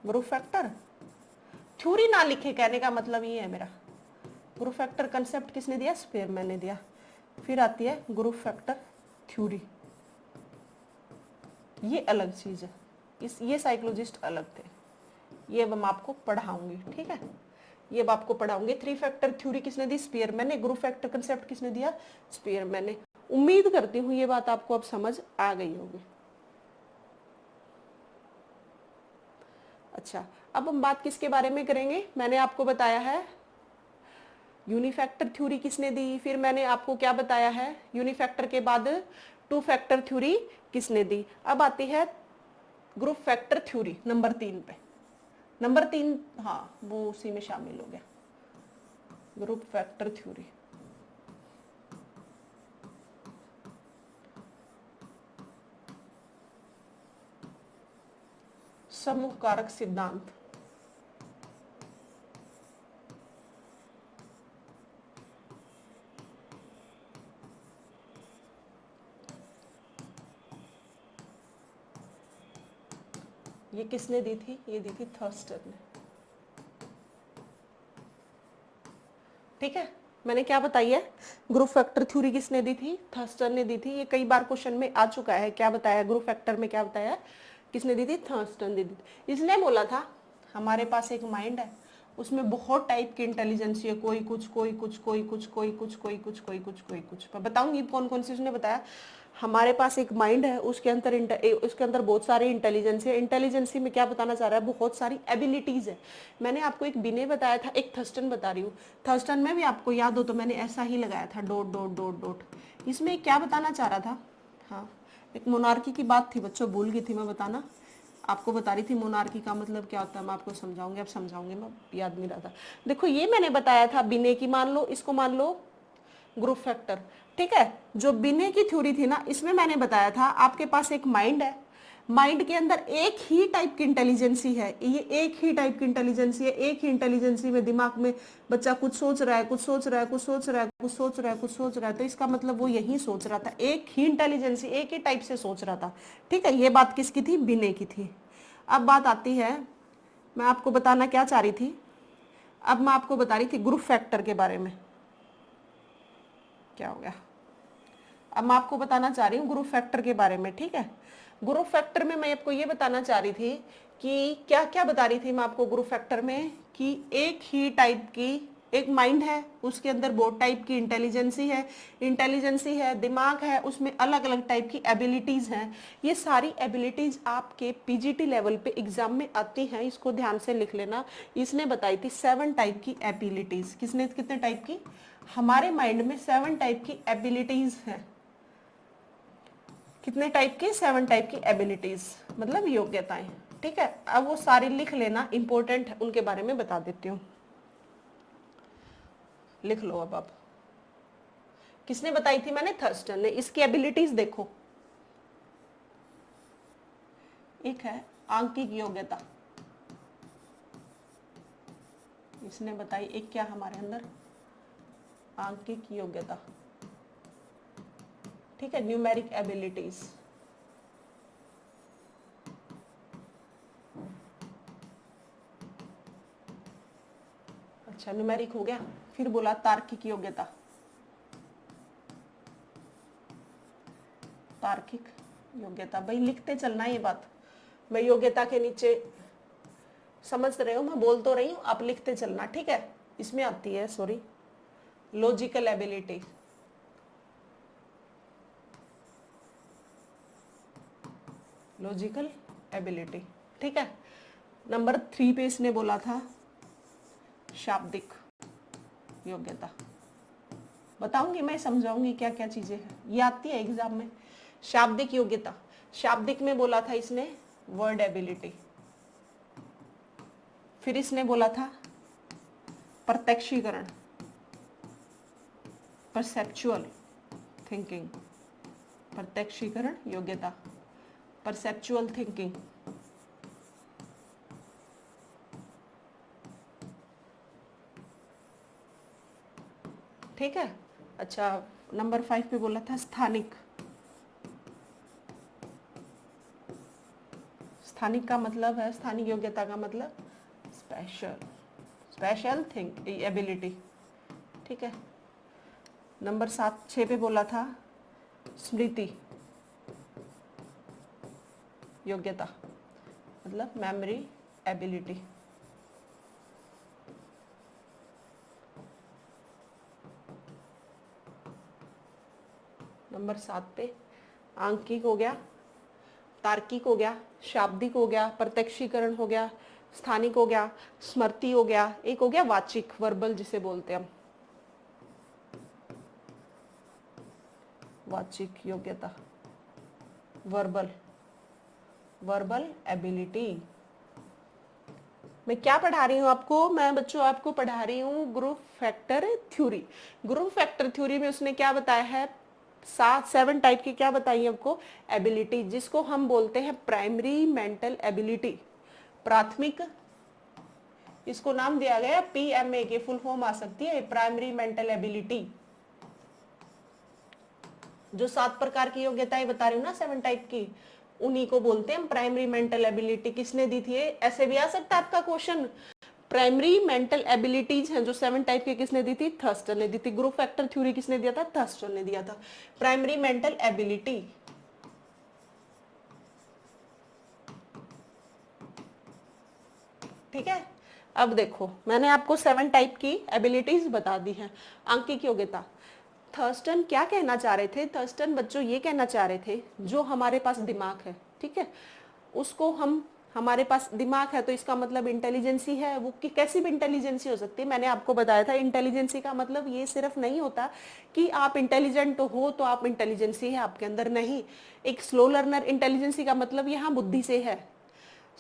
group factor theory ना लिखे, कहने का मतलब ये है मेरा। ग्रुप फैक्टर कंसेप्ट किसने दिया? स्पीयरमैन ने दिया। फिर आती है ग्रुप फैक्टर थ्योरी, ये अलग चीज है, ये साइकोलॉजिस्ट अलग थे, ये अब मैं आपको पढ़ाऊंगी, ठीक है, ये अब आपको पढ़ाऊंगी। थ्री फैक्टर थ्योरी किसने दी? स्पीयरमैन ने। ग्रुप फैक्टर कंसेप्ट किसने दिया? स्पीयरमैन ने। उम्मीद करती हूँ ये बात आपको अब समझ आ गई होगी। अच्छा, अब हम बात किसके बारे में करेंगे? मैंने आपको बताया है यूनिफैक्टर थ्योरी किसने दी, फिर मैंने आपको क्या बताया है यूनिफैक्टर के बाद टू फैक्टर थ्योरी किसने दी। अब आती है ग्रुप फैक्टर थ्योरी नंबर 3 पे। नंबर 3, हाँ वो उसी में शामिल हो गया, ग्रुप फैक्टर थ्योरी। समूह कारक सिद्धांत। ये किसने दी थी? ये दी थी थर्स्टन ने। ठीक है, मैंने क्या बताई है, ग्रुप फैक्टर थ्योरी किसने दी थी? थर्स्टन ने दी थी। ये कई बार क्वेश्चन में आ चुका है। क्या बताया ग्रुप फैक्टर में, क्या बताया, किसने दी थी? थर्स्टन दी थी। इसने बोला था हमारे पास एक माइंड है, उसमें बहुत टाइप की इंटेलिजेंस है, कोई कुछ कोई कुछ कोई कुछ कोई कुछ कोई कुछ कोई कुछ कोई कुछ। मैं बताऊंगी कौन कौन सी। उसने बताया हमारे पास एक माइंड है, उसके अंदर बहुत सारी इंटेलिजेंस है। इंटेलिजेंसी में क्या बताना चाह रहा है? बहुत सारी एबिलिटीज है। मैंने आपको एक बिने बताया था, एक थर्स्टन बता रही हूँ। थर्स्टन में भी आपको याद हो तो मैंने ऐसा ही लगाया था, डॉट डॉट डॉट डॉट। इसमें क्या बताना चाह रहा था? हाँ, एक मोनार्की की बात थी बच्चों, भूल गई थी मैं बताना। आपको बता रही थी मोनार्की का मतलब क्या होता है, मैं आपको समझाऊंगी, अब समझाऊंगी, मैं याद नहीं रहा था। देखो ये मैंने बताया था बिने की, मान लो इसको, मान लो ग्रुप फैक्टर। ठीक है, जो बिने की थ्योरी थी ना, इसमें मैंने बताया था आपके पास एक माइंड है, माइंड के अंदर एक ही टाइप की इंटेलिजेंसी है, ये एक ही टाइप की इंटेलिजेंसी है। एक ही इंटेलिजेंसी में दिमाग में बच्चा कुछ सोच रहा है, कुछ सोच रहा है, कुछ सोच रहा है, कुछ सोच रहा है, कुछ सोच रहा है, तो इसका मतलब वो यही सोच रहा था, एक ही इंटेलिजेंसी, एक ही टाइप से सोच रहा था। ठीक है, ये बात किसकी थी? बिने की थी। अब बात आती है, मैं आपको बताना क्या चाह रही थी, अब मैं आपको बता रही थी ग्रुप फैक्टर के बारे में। क्या हो गया? अब मैं आपको बताना चाह रही हूँ ग्रुप फैक्टर के बारे में। ठीक है, ग्रुप फैक्टर में मैं आपको ये बताना चाह रही थी कि क्या क्या बता रही थी मैं आपको ग्रुप फैक्टर में, कि एक ही टाइप की एक माइंड है, उसके अंदर बहुत टाइप की इंटेलिजेंसी है, दिमाग है, उसमें अलग अलग टाइप की एबिलिटीज हैं। ये सारी एबिलिटीज आपके पीजीटी लेवल पे एग्जाम में आती हैं, इसको ध्यान से लिख लेना। इसने बताई थी 7 टाइप की एबिलिटीज। किसने? कितने टाइप की? हमारे माइंड में 7 टाइप की एबिलिटीज हैं। कितने टाइप की? 7 टाइप की एबिलिटीज, मतलब योग्यताएं। ठीक है, अब वो सारी लिख लेना, इंपॉर्टेंट है, उनके बारे में बता देती हूँ, लिख लो। अब किसने बताई थी? मैंने, थर्स्टन ने। इसकी एबिलिटीज देखो, एक है आंकिक योग्यता, इसने बताई। एक क्या हमारे अंदर? आंकिक योग्यता। ठीक है, न्यूमेरिक एबिलिटीज। अच्छा, न्यूमेरिक हो गया। फिर बोला तार्किक योग्यता, तार्किक योग्यता। भाई लिखते चलना ये बात, मैं योग्यता के नीचे, समझ रहे हो, मैं बोल तो रही हूँ, आप लिखते चलना। ठीक है, इसमें आती है, sorry, logical ability. Logical ability. ठीक है, नंबर 3 पे इसने बोला था शाब्दिक योग्यता। बताऊंगी मैं, समझाऊंगी क्या क्या चीजें हैं, ये आती है एग्जाम में। शाब्दिक योग्यता, शाब्दिक में बोला था इसने वर्ड एबिलिटी। फिर इसने बोला था प्रत्यक्षीकरण, परसेप्चुअल थिंकिंग, प्रत्यक्षीकरण योग्यता, परसेप्चुअल थिंकिंग। ठीक है, अच्छा, नंबर 5 पे बोला था स्थानिक। स्थानिक का मतलब है, स्थानिक योग्यता का मतलब स्पेशल, स्पेशल थिंक एबिलिटी। ठीक है, नंबर 6 पे बोला था स्मृति योग्यता, मतलब मेमोरी एबिलिटी। नंबर 7 पे आंकिक हो गया, तार्किक हो गया, शाब्दिक हो गया, प्रत्यक्षीकरण हो गया, स्थानिक हो गया, स्मृति हो गया, एक हो गया वाचिक, वर्बल जिसे बोलते हैं हम, वाचिक योग्यता, वर्बल, वर्बल एबिलिटी। मैं क्या पढ़ा रही हूँ आपको? मैं बच्चों आपको पढ़ा रही हूँ group factor theory. Group factor theory में उसने क्या बताया है? 7 टाइप की क्या बताई है आपको? एबिलिटी, जिसको हम बोलते हैं प्राइमरी मेंटल एबिलिटी, प्राथमिक, इसको नाम दिया गया PMA के फुल फॉर्म आ सकती है प्राइमरी मेंटल एबिलिटी। जो 7 प्रकार की योग्यताएं बता रही हूँ ना, 7 टाइप की, उन्हीं को बोलते हैं प्राइमरी मेंटल एबिलिटी। किसने दी थी? ऐसे भी आ सकता है आपका क्वेश्चन। प्राइमरी मेंटल एबिलिटीज हैं जो 7 टाइप के, किसने दी थी? थर्स्टन ने दी थी। ग्रुप फैक्टर थ्योरी किसने दिया था? थर्स्टन ने दिया था। प्राइमरी मेंटल एबिलिटी, ठीक है। अब देखो, मैंने आपको 7 टाइप की एबिलिटीज बता दी हैं। आंकिक योग्यता, थर्स्टन क्या कहना चाह रहे थे? थर्स्टन बच्चों ये कहना चाह रहे थे, जो हमारे पास दिमाग है, ठीक है, उसको हम, हमारे पास दिमाग है तो इसका मतलब इंटेलिजेंसी है। वो कि कैसी भी इंटेलिजेंसी हो सकती है। मैंने आपको बताया था इंटेलिजेंसी का मतलब ये सिर्फ नहीं होता कि आप इंटेलिजेंट हो तो आप इंटेलिजेंसी है आपके अंदर, नहीं। एक स्लो लर्नर, इंटेलिजेंसी का मतलब यहाँ बुद्धि से है।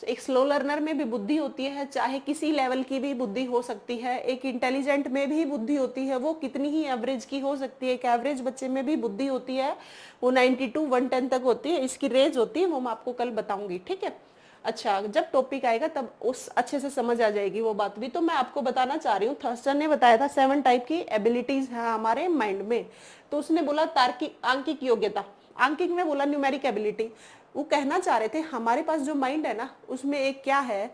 एक स्लो लर्नर में भी बुद्धि होती है, चाहे किसी लेवल की भी बुद्धि हो सकती है। एक इंटेलिजेंट में भी बुद्धि होती है, वो कितनी ही एवरेज की हो सकती है। एक एवरेज बच्चे में भी बुद्धि होती है, वो 92 110 तक होती है, इसकी रेंज होती है, वो मैं आपको कल बताऊंगी, ठीक है। अच्छा, जब टॉपिक आएगा तब उस अच्छे से समझ आ जाएगी वो बात भी। तो मैं आपको बताना चाह रही हूँ, थर्स्टन ने बताया था 7 टाइप की एबिलिटीज है हमारे माइंड में। तो उसने बोला तार्किक, आंकिक योग्यता, आंकिक में बोला न्यूमेरिक एबिलिटी। वो कहना चाह रहे थे हमारे पास जो माइंड है ना, उसमें एक क्या है?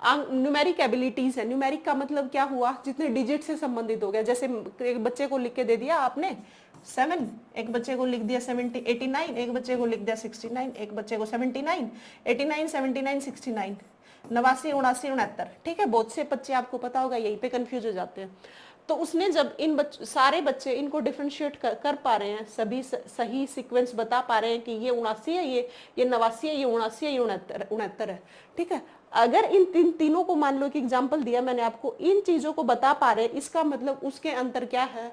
न्यूमेरिक एबिलिटीज है। न्यूमेरिक का मतलब क्या हुआ? जितने डिजिट से संबंधित हो गया। जैसे एक बच्चे को लिख के दे दिया आपने 7, एक बच्चे को लिख दिया 70 89, एक बच्चे को लिख दिया 69, एक बच्चे को 79 89 79 69 89 89 69, ठीक है। बहुत से बच्चे आपको पता होगा यहीं पे कंफ्यूज हो जाते हैं। तो उसने जब इन सारे बच्चे इनको डिफरेंशिएट कर पा रहे हैं, सभी सही सीक्वेंस बता पा रहे हैं कि ये 79 है, ये 89 है, ये 79 है, ये 69 है, ठीक है। अगर इन तीनों को, मान लो कि एग्जांपल दिया मैंने आपको, इन चीजों को बता पा रहे हैं, इसका मतलब उसके अंदर क्या है?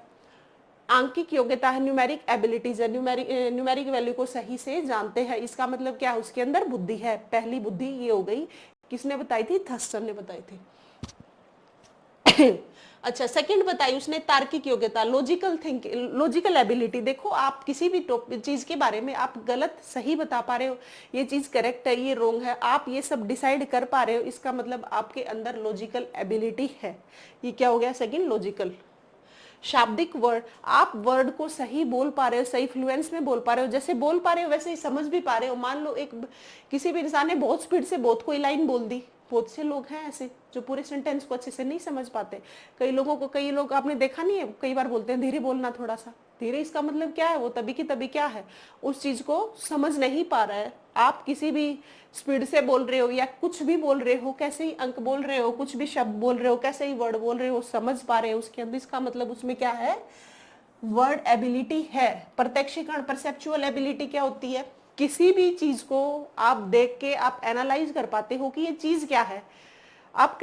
आंकिक योग्यता है, न्यूमेरिक एबिलिटीज है, न्यूमेरिक वैल्यू को सही से जानते हैं। इसका मतलब क्या है? उसके अंदर बुद्धि है। पहली बुद्धि ये हो गई, किसने बताई थी? थर्स्टन ने बताई थी। अच्छा, सेकंड बताई उसने तार्किक योग्यता, लॉजिकल थिंकिंग, लॉजिकल एबिलिटी। देखो, आप किसी भी चीज के बारे में आप गलत सही बता पा रहे हो, ये चीज करेक्ट है, ये रॉन्ग है, आप ये सब डिसाइड कर पा रहे हो, इसका मतलब आपके अंदर लॉजिकल एबिलिटी है। ये क्या हो गया? Second, logical. शाब्दिक वर्ड, आप वर्ड को सही बोल पा रहे हो, सही फ्लुएंस में बोल पा रहे हो, जैसे बोल पा रहे हो वैसे ही समझ भी पा रहे हो। मान लो एक किसी भी इंसान ने बहुत स्पीड से बहुत कोई लाइन बोल दी, बहुत से लोग हैं ऐसे जो पूरे सेंटेंस को अच्छे से नहीं समझ पाते। कई लोग आपने देखा नहीं है, कई बार बोलते हैं धीरे बोलना, थोड़ा सा धीरे, इसका मतलब क्या है? वो तभी की तभी क्या है, उस चीज को समझ नहीं पा रहा है। आप किसी भी स्पीड से बोल रहे हो या कुछ भी बोल रहे हो, कैसे ही अंक बोल रहे हो, कुछ भी शब्द बोल रहे हो, कैसे ही वर्ड बोल रहे हो, समझ पा रहे हो उसके अंदर, इसका मतलब उसमें क्या है? वर्ड एबिलिटी है। प्रत्यक्षीकरण, परसेप्चुअल एबिलिटी क्या होती है? किसी भी चीज को आप देख के आप एनालाइज कर पाते हो कि ये चीज क्या है। आप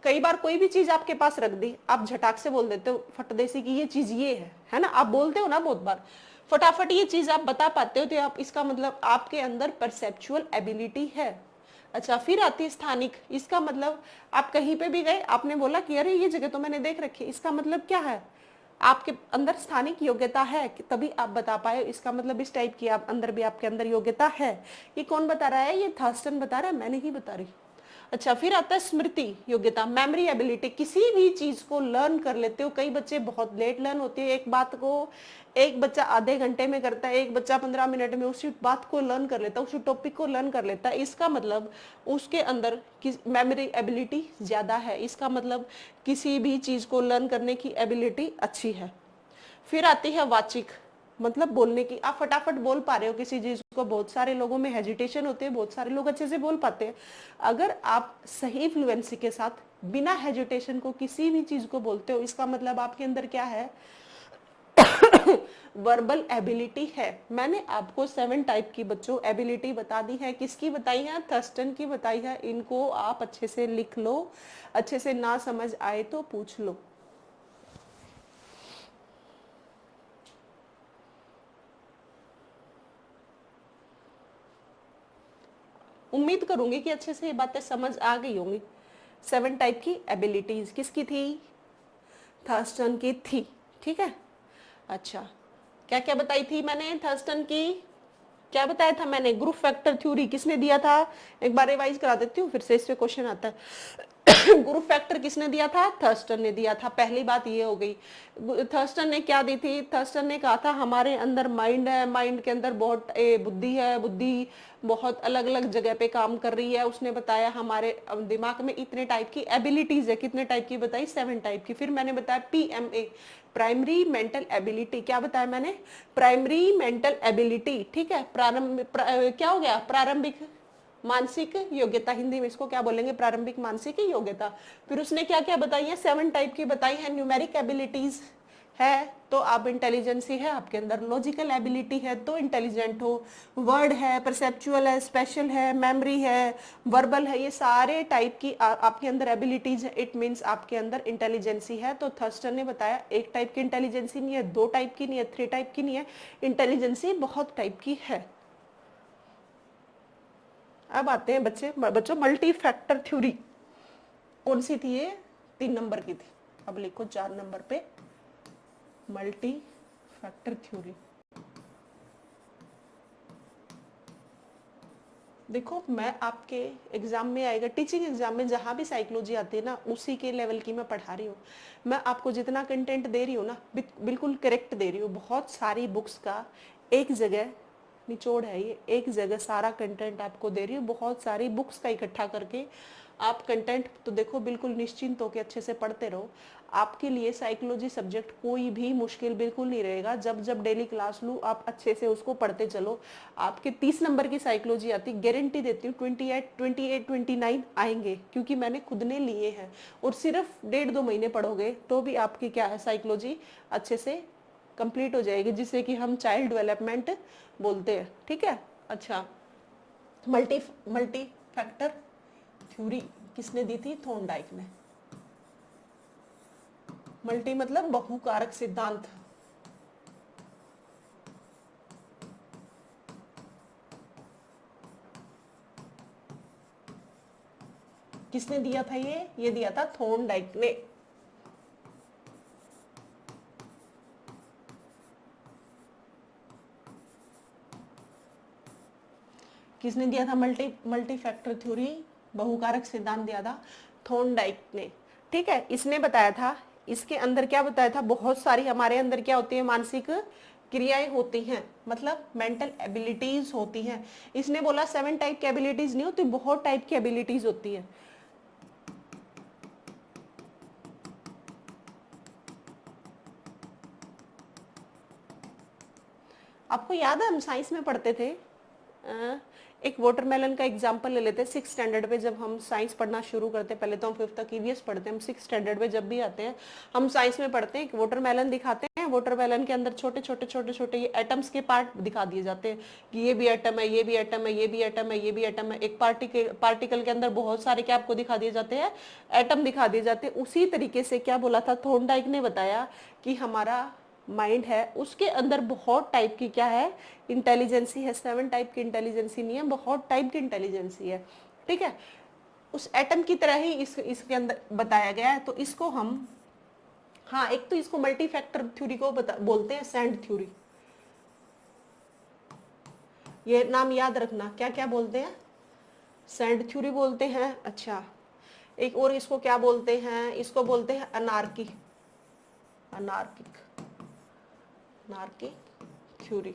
कई बार कोई भी चीज आपके पास रख दी, आप झटाक से बोल देते हो फटदेसी की ये चीज ये है ना, आप बोलते हो ना बहुत बार, फटाफट ये चीज आप बता पाते हो, तो आप, इसका मतलब आपके अंदर परसेप्चुअल एबिलिटी है। अच्छा, फिर आती है स्थानिक। इसका मतलब आप कहीं पे भी गए, आपने बोला कि अरे ये जगह तो मैंने देख रखी है, इसका मतलब क्या है? आपके अंदर स्थानिक योग्यता है, तभी आप बता पाए। इसका मतलब इस टाइप की आप अंदर भी, आपके अंदर योग्यता है। ये कौन बता रहा है? ये थर्स्टन बता रहा है, मैं नहीं बता रही। अच्छा, फिर आता है स्मृति योग्यता, मेमोरी एबिलिटी। किसी भी चीज को लर्न कर लेते हो। कई बच्चे बहुत लेट लर्न होते हैं, एक बात को एक बच्चा आधे घंटे में करता है, एक बच्चा 15 मिनट में उसी बात को लर्न कर लेता है, उसी टॉपिक को लर्न कर लेता है। इसका मतलब उसके अंदर मेमोरी एबिलिटी ज्यादा है। इसका मतलब किसी भी चीज को लर्न करने की एबिलिटी अच्छी है। फिर आती है वाचिक, मतलब बोलने की। आप फटाफट बोल पा रहे हो किसी चीज को। बहुत सारे लोगों में हेजिटेशन होते हैं, बहुत सारे लोग अच्छे से बोल पाते हैं। अगर आप सही फ्लुएंसी के साथ बिना हेजिटेशन को किसी भी चीज को बोलते हो, इसका मतलब आपके अंदर क्या है? वर्बल एबिलिटी है। मैंने आपको 7 टाइप की बच्चों एबिलिटी बता दी है। किसकी बताई है? थर्स्टन की बताई है। इनको आप अच्छे से लिख लो, अच्छे से ना समझ आए तो पूछ लो। उम्मीद करूंगी कि अच्छे से ये बातें समझ आ गई होंगी। 7 टाइप की एबिलिटीज किसकी थी? थर्स्टन की थी। ठीक है, अच्छा क्या क्या बताई थी मैंने थर्स्टन की? क्या बताया था मैंने? ग्रुप फैक्टर थ्योरी किसने दिया था? एक बार रिवाइज करा देती हूँ, फिर से इस पे क्वेश्चन आता है। ग्रुप फैक्टर किसने दिया था? थर्स्टन ने दिया था। पहली बात ये हो गई। थर्स्टन ने क्या दी थी? थर्स्टन ने कहा था हमारे अंदर माइंड है, माइंड के अंदर बहुत बुद्धि है, बुद्धि बहुत अलग अलग जगह पे काम कर रही है। उसने बताया हमारे दिमाग में इतने टाइप की एबिलिटीज है। कितने टाइप की बताई? 7 टाइप की। फिर मैंने बताया PMA, प्राइमरी मेंटल एबिलिटी। क्या बताया मैंने? Primary mental ability. ठीक है, क्या हो गया? प्रारंभिक मानसिक योग्यता। हिंदी में इसको क्या बोलेंगे? प्रारंभिक मानसिक योग्यता। फिर उसने क्या क्या बताई है? 7 टाइप की बताई है। न्यूमेरिक एबिलिटीज है तो आप इंटेलिजेंस ही है आपके अंदर। लॉजिकल एबिलिटी है तो इंटेलिजेंट हो। वर्ड है, परसेप्चुअल है, स्पेशल है, मेमोरी है, वर्बल है, ये सारे टाइप की आपके अंदर एबिलिटीज है। इट मीन्स आपके अंदर इंटेलिजेंसी है। तो थर्स्टन ने बताया 1 टाइप की इंटेलिजेंसी नहीं है, 2 टाइप की नहीं है, 3 टाइप की नहीं है, इंटेलिजेंसी बहुत टाइप की है। अब आते हैं बच्चों मल्टी फैक्टर थ्योरी कौन सी थी? ये 3 नंबर की थी। अब लिखो 4 नंबर पे मल्टी फैक्टर थ्योरी। देखो मैं आपके एग्जाम में आएगा, टीचिंग एग्जाम में जहां भी साइकोलॉजी आती है ना, उसी के लेवल की मैं पढ़ा रही हूँ। मैं आपको जितना कंटेंट दे रही हूँ ना, बिल्कुल करेक्ट दे रही हूँ। बहुत सारी बुक्स का एक जगह निचोड़ है, ये एक जगह सारा कंटेंट आपको दे रही हूँ। बहुत सारी बुक्स का इकट्ठा करके आप कंटेंट तो देखो बिल्कुल निश्चिंत होकर अच्छे से पढ़ते रहो। आपके लिए साइकोलॉजी सब्जेक्ट कोई भी मुश्किल बिल्कुल नहीं रहेगा। जब जब डेली क्लास लूँ आप अच्छे से उसको पढ़ते चलो। आपके 30 नंबर की साइकोलॉजी आती, गारंटी देती हूँ 28 29 आएंगे, क्योंकि मैंने खुद ने लिए हैं। और सिर्फ 1.5-2 महीने पढ़ोगे तो भी आपकी क्या है, साइकोलॉजी अच्छे से कंप्लीट हो जाएगी, जिसे कि हम चाइल्ड डेवलपमेंट बोलते हैं। ठीक है, अच्छा मल्टी मल्टी फैक्टर थ्योरी किसने दी थी? थॉर्नडाइक ने। मल्टी मतलब बहुकारक सिद्धांत। किसने दिया था? ये दिया था थॉर्नडाइक ने। किसने दिया था? मल्टी फैक्टर थ्योरी, बहुकारक सिद्धांत दिया था थॉर्नडाइक ने। ठीक है, इसने बताया था, इसके अंदर क्या बताया था? बहुत सारी हमारे अंदर क्या होती है? मानसिक क्रियाएं होती हैं, मतलब मेंटल एबिलिटीज होती हैं। इसने बोला 7 टाइप की एबिलिटीज नहीं होती, बहुत टाइप की एबिलिटीज होती है। आपको याद है हम साइंस में पढ़ते थे? एक वाटरमेलन का एग्जांपल ले लेते हैं। 6 स्टैंडर्ड पे जब हम साइंस पढ़ना शुरू करते हैं, पहले तो हम 5th तक ईवीएस पढ़ते हैं, हम 6 स्टैंडर्ड पे जब भी आते हैं हम साइंस में पढ़ते हैं, एक वाटरमेलन दिखाते हैं। वाटरमेलन के अंदर छोटे छोटे छोटे छोटे ये एटम्स के पार्ट दिखा दिए जाते हैं कि ये भी एटम है, ये भी एटम है, ये भी एटम है, ये भी एटम है। एक पार्टिकल के अंदर बहुत सारे क्या आपको दिखा दिए जाते हैं? एटम दिखा दिए जाते हैं। उसी तरीके से क्या बोला था? थॉर्नडाइक ने बताया कि हमारा माइंड है, उसके अंदर बहुत टाइप की क्या है? इंटेलिजेंसी है। 7 टाइप की इंटेलिजेंसी नहीं है, बहुत टाइप की इंटेलिजेंसी है। ठीक है, उस एटम की तरह ही इसके अंदर बताया गया है। तो इसको हम, हाँ एक तो इसको मल्टी फैक्टर थ्योरी को बोलते हैं सैंड थ्योरी। ये नाम याद रखना, क्या क्या बोलते हैं? सैंड थ्योरी बोलते हैं। अच्छा, एक और इसको क्या बोलते हैं? इसको बोलते हैं अनार्की, अनार्किक अनार्किक थ्योरी।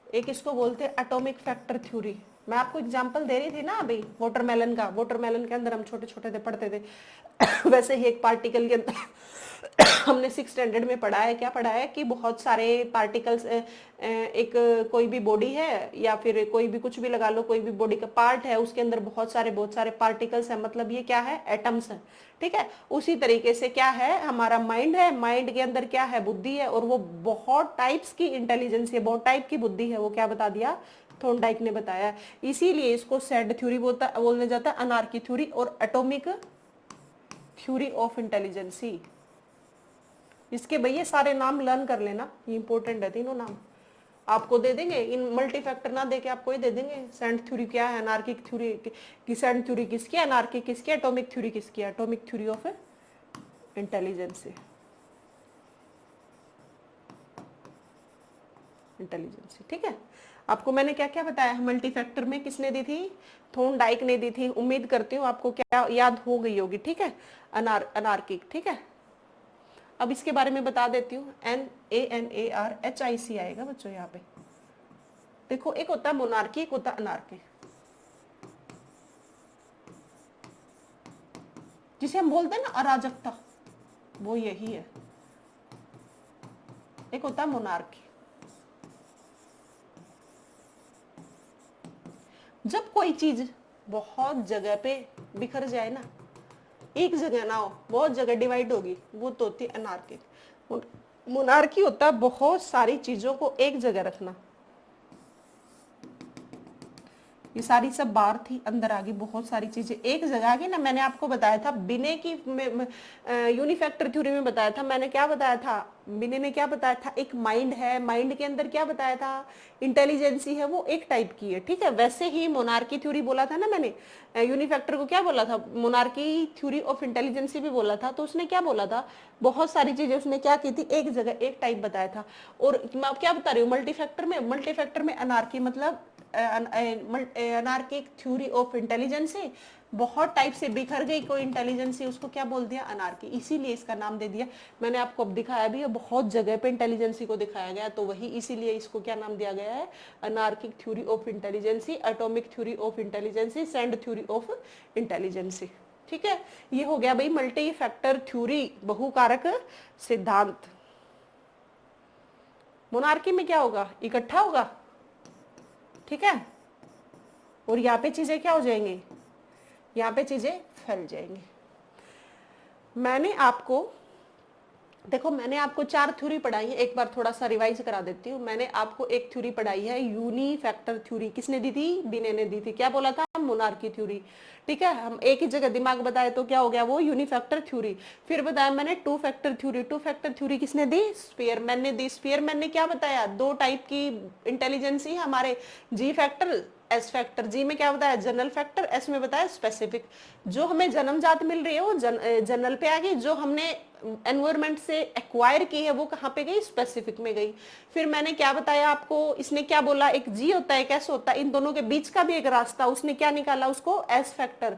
एक इसको बोलते हैं एटॉमिक फैक्टर थ्योरी। मैं आपको एग्जांपल दे रही थी ना अभी वाटरमेलन का। वाटरमेलन के अंदर हम छोटे छोटे थे, पढ़ते थे। वैसे ही एक पार्टिकल के अंदर हमने 6 स्टैंडर्ड में पढ़ा है, क्या पढ़ा है कि बहुत सारे पार्टिकल्स, एक कोई भी बॉडी है या फिर कोई भी कुछ भी लगा लो, कोई भी बॉडी का पार्ट है, उसके अंदर बहुत सारे पार्टिकल्स हैं, मतलब ये क्या है, एटम्स है। ठीक है, उसी तरीके से क्या है, हमारा माइंड है, माइंड के अंदर क्या है, बुद्धि है, और वो बहुत टाइप्स की इंटेलिजेंस है, बहुत टाइप की बुद्धि है। वो क्या बता दिया, थॉर्नडाइक ने बताया। इसीलिए इसको सेड थ्योरी बोलने जाता है, अनार्की थ्योरी और एटॉमिक थ्योरी ऑफ इंटेलिजेंसी। इसके भैया सारे नाम लर्न कर लेना, ये इंपॉर्टेंट है, तीनों नाम आपको दे देंगे, इन मल्टी फैक्टर ना देके आपको ही दे देंगे। सैंड थ्योरी क्या है, अनार्किक थ्योरी की, सैंड थ्योरी किसकी है, अनार्किक किसकी, एटॉमिक थ्योरी किसकी है, एटॉमिक थ्योरी ऑफ इंटेलिजेंसी। ठीक है, आपको मैंने क्या क्या बताया, मल्टी फैक्टर में किसने दी थी, थॉर्नडाइक ने दी थी। उम्मीद करती हूँ आपको क्या याद हो गई होगी। ठीक है, अनार्किक। ठीक है, अब इसके बारे में बता देती हूँ, NANARHIC आएगा बच्चों यहाँ पे। देखो, एक होता है मोनार्की, एक होता है अनार्की, जिसे हम बोलते हैं ना अराजकता, वो यही है। एक होता है मोनार्की, जब कोई चीज बहुत जगह पे बिखर जाए ना, एक जगह ना हो, बहुत जगह डिवाइड होगी, वो तो होती है अनार्किक। मोनार्की होता है बहुत सारी चीजों को एक जगह रखना। ये सारी सब बाहर थी, अंदर आ गई, बहुत सारी चीजें एक जगह आ गई ना। मैंने आपको बताया था बिने की यूनिफैक्टर थ्योरी में बताया था, मैंने क्या बताया था, बिने ने क्या बताया था, एक माइंड है, माइंड के अंदर क्या बताया था, इंटेलिजेंसी है, वो एक टाइप की है। ठीक है, वैसे ही मोनार्की थ्योरी बोला था ना मैंने, यूनिफैक्टर को क्या बोला था, मोनार्की थ्योरी ऑफ इंटेलिजेंसी भी बोला था। तो उसने क्या बोला था, बहुत सारी चीजें उसने क्या की थी, एक जगह एक टाइप बताया था। और मैं क्या बता रही हूँ, मल्टीफैक्टर में अनार्की मतलब अनार्किक थ्योरी ऑफ इंटेलिजेंसी, बहुत टाइप से बिखर गई कोई इंटेलिजेंसी, उसको क्या बोल दिया, अनार्की। इसीलिए इसका नाम दे दिया। मैंने आपको अब दिखाया भी है, बहुत जगह पे इंटेलिजेंसी को दिखाया गया, तो वही इसीलिए इसको क्या नाम दिया गया है, anarchic theory of intelligence, atomic theory of intelligence, sand theory of intelligence. ठीक है, ये हो गया भाई मल्टी फैक्टर थ्योरी, बहुकारक सिद्धांत। मोनार्की में क्या होगा, इकट्ठा होगा। ठीक है, और यहाँ पे चीजें क्या हो जाएंगी, यहाँ पे चीजें फैल जाएंगी। मैंने आपको देखो, मैंने आपको 4 थ्योरी पढ़ाई है, एक बार थोड़ा सा रिवाइज करा देती हूँ। मैंने आपको एक थ्योरी पढ़ाई है, यूनिफैक्टर थ्योरी, किसने दी थी, बिने ने दी थी। क्या बोला था, मोनार्की थ्योरी। ठीक है, हम एक ही जगह दिमाग बताए तो क्या हो गया, वो यूनिफैक्टर थ्योरी। फिर बताया मैंने टू फैक्टर थ्योरी किसने दी, स्पीयरमैन ने दी। स्पीयरमैन ने क्या बताया, 2 टाइप की इंटेलिजेंसी हमारे, जी फैक्टर, एस फैक्टर। जी में क्या बताया, जनरल फैक्टर, एस में बताया स्पेसिफिक। जो हमें जन्मजात मिल रही है वो जनरल पे आ गई, जो हमने एनवायरमेंट से एक्वायर की है वो कहाँ पे गई, स्पेसिफिक में गई। फिर मैंने क्या बताया आपको, इसने क्या बोला, एक जी होता है, एक एस होता है, इन दोनों के बीच का भी एक रास्ता, उसने क्या निकाला, उसको एस फैक्टर।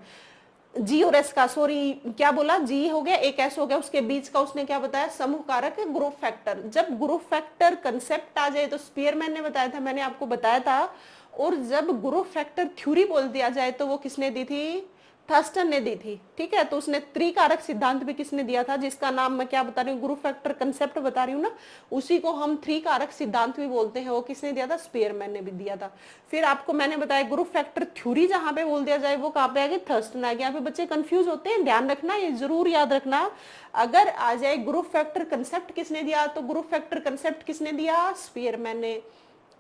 जी और एस का, सॉरी क्या बोला, जी हो गया, एक एस हो गया, उसके बीच का उसने क्या बताया, समूह कारक ग्रुप फैक्टर। जब ग्रुप फैक्टर कंसेप्ट आ जाए तो स्पीयरमैन ने बताया था, मैंने आपको बताया था। और जब ग्रुप फैक्टर थ्योरी बोल दिया जाए तो वो किसने दी थी, थर्स्टन ने दी थी। ठीक है, तो उसने त्रिकारक सिद्धांत भी किसने दिया था, जिसका नाम मैं क्या बता रही हूँ, ग्रुप फैक्टर कंसेप्ट बता रही हूँ ना, उसी को हम त्रिकारक सिद्धांत भी बोलते हैं। वो किसने दिया था, स्पीयरमैन ने भी दिया था। फिर आपको मैंने बताया ग्रुप फैक्टर थ्योरी जहां पे बोल दिया जाए वो कहाँ पे आ गई, थर्स्टन आ गया। यहाँ पे बच्चे कंफ्यूज होते हैं, ध्यान रखना, ये जरूर याद रखना। अगर आ जाए ग्रुप फैक्टर कंसेप्ट किसने दिया, तो ग्रुप फैक्टर कंसेप्ट किसने दिया, स्पीयरमैन ने।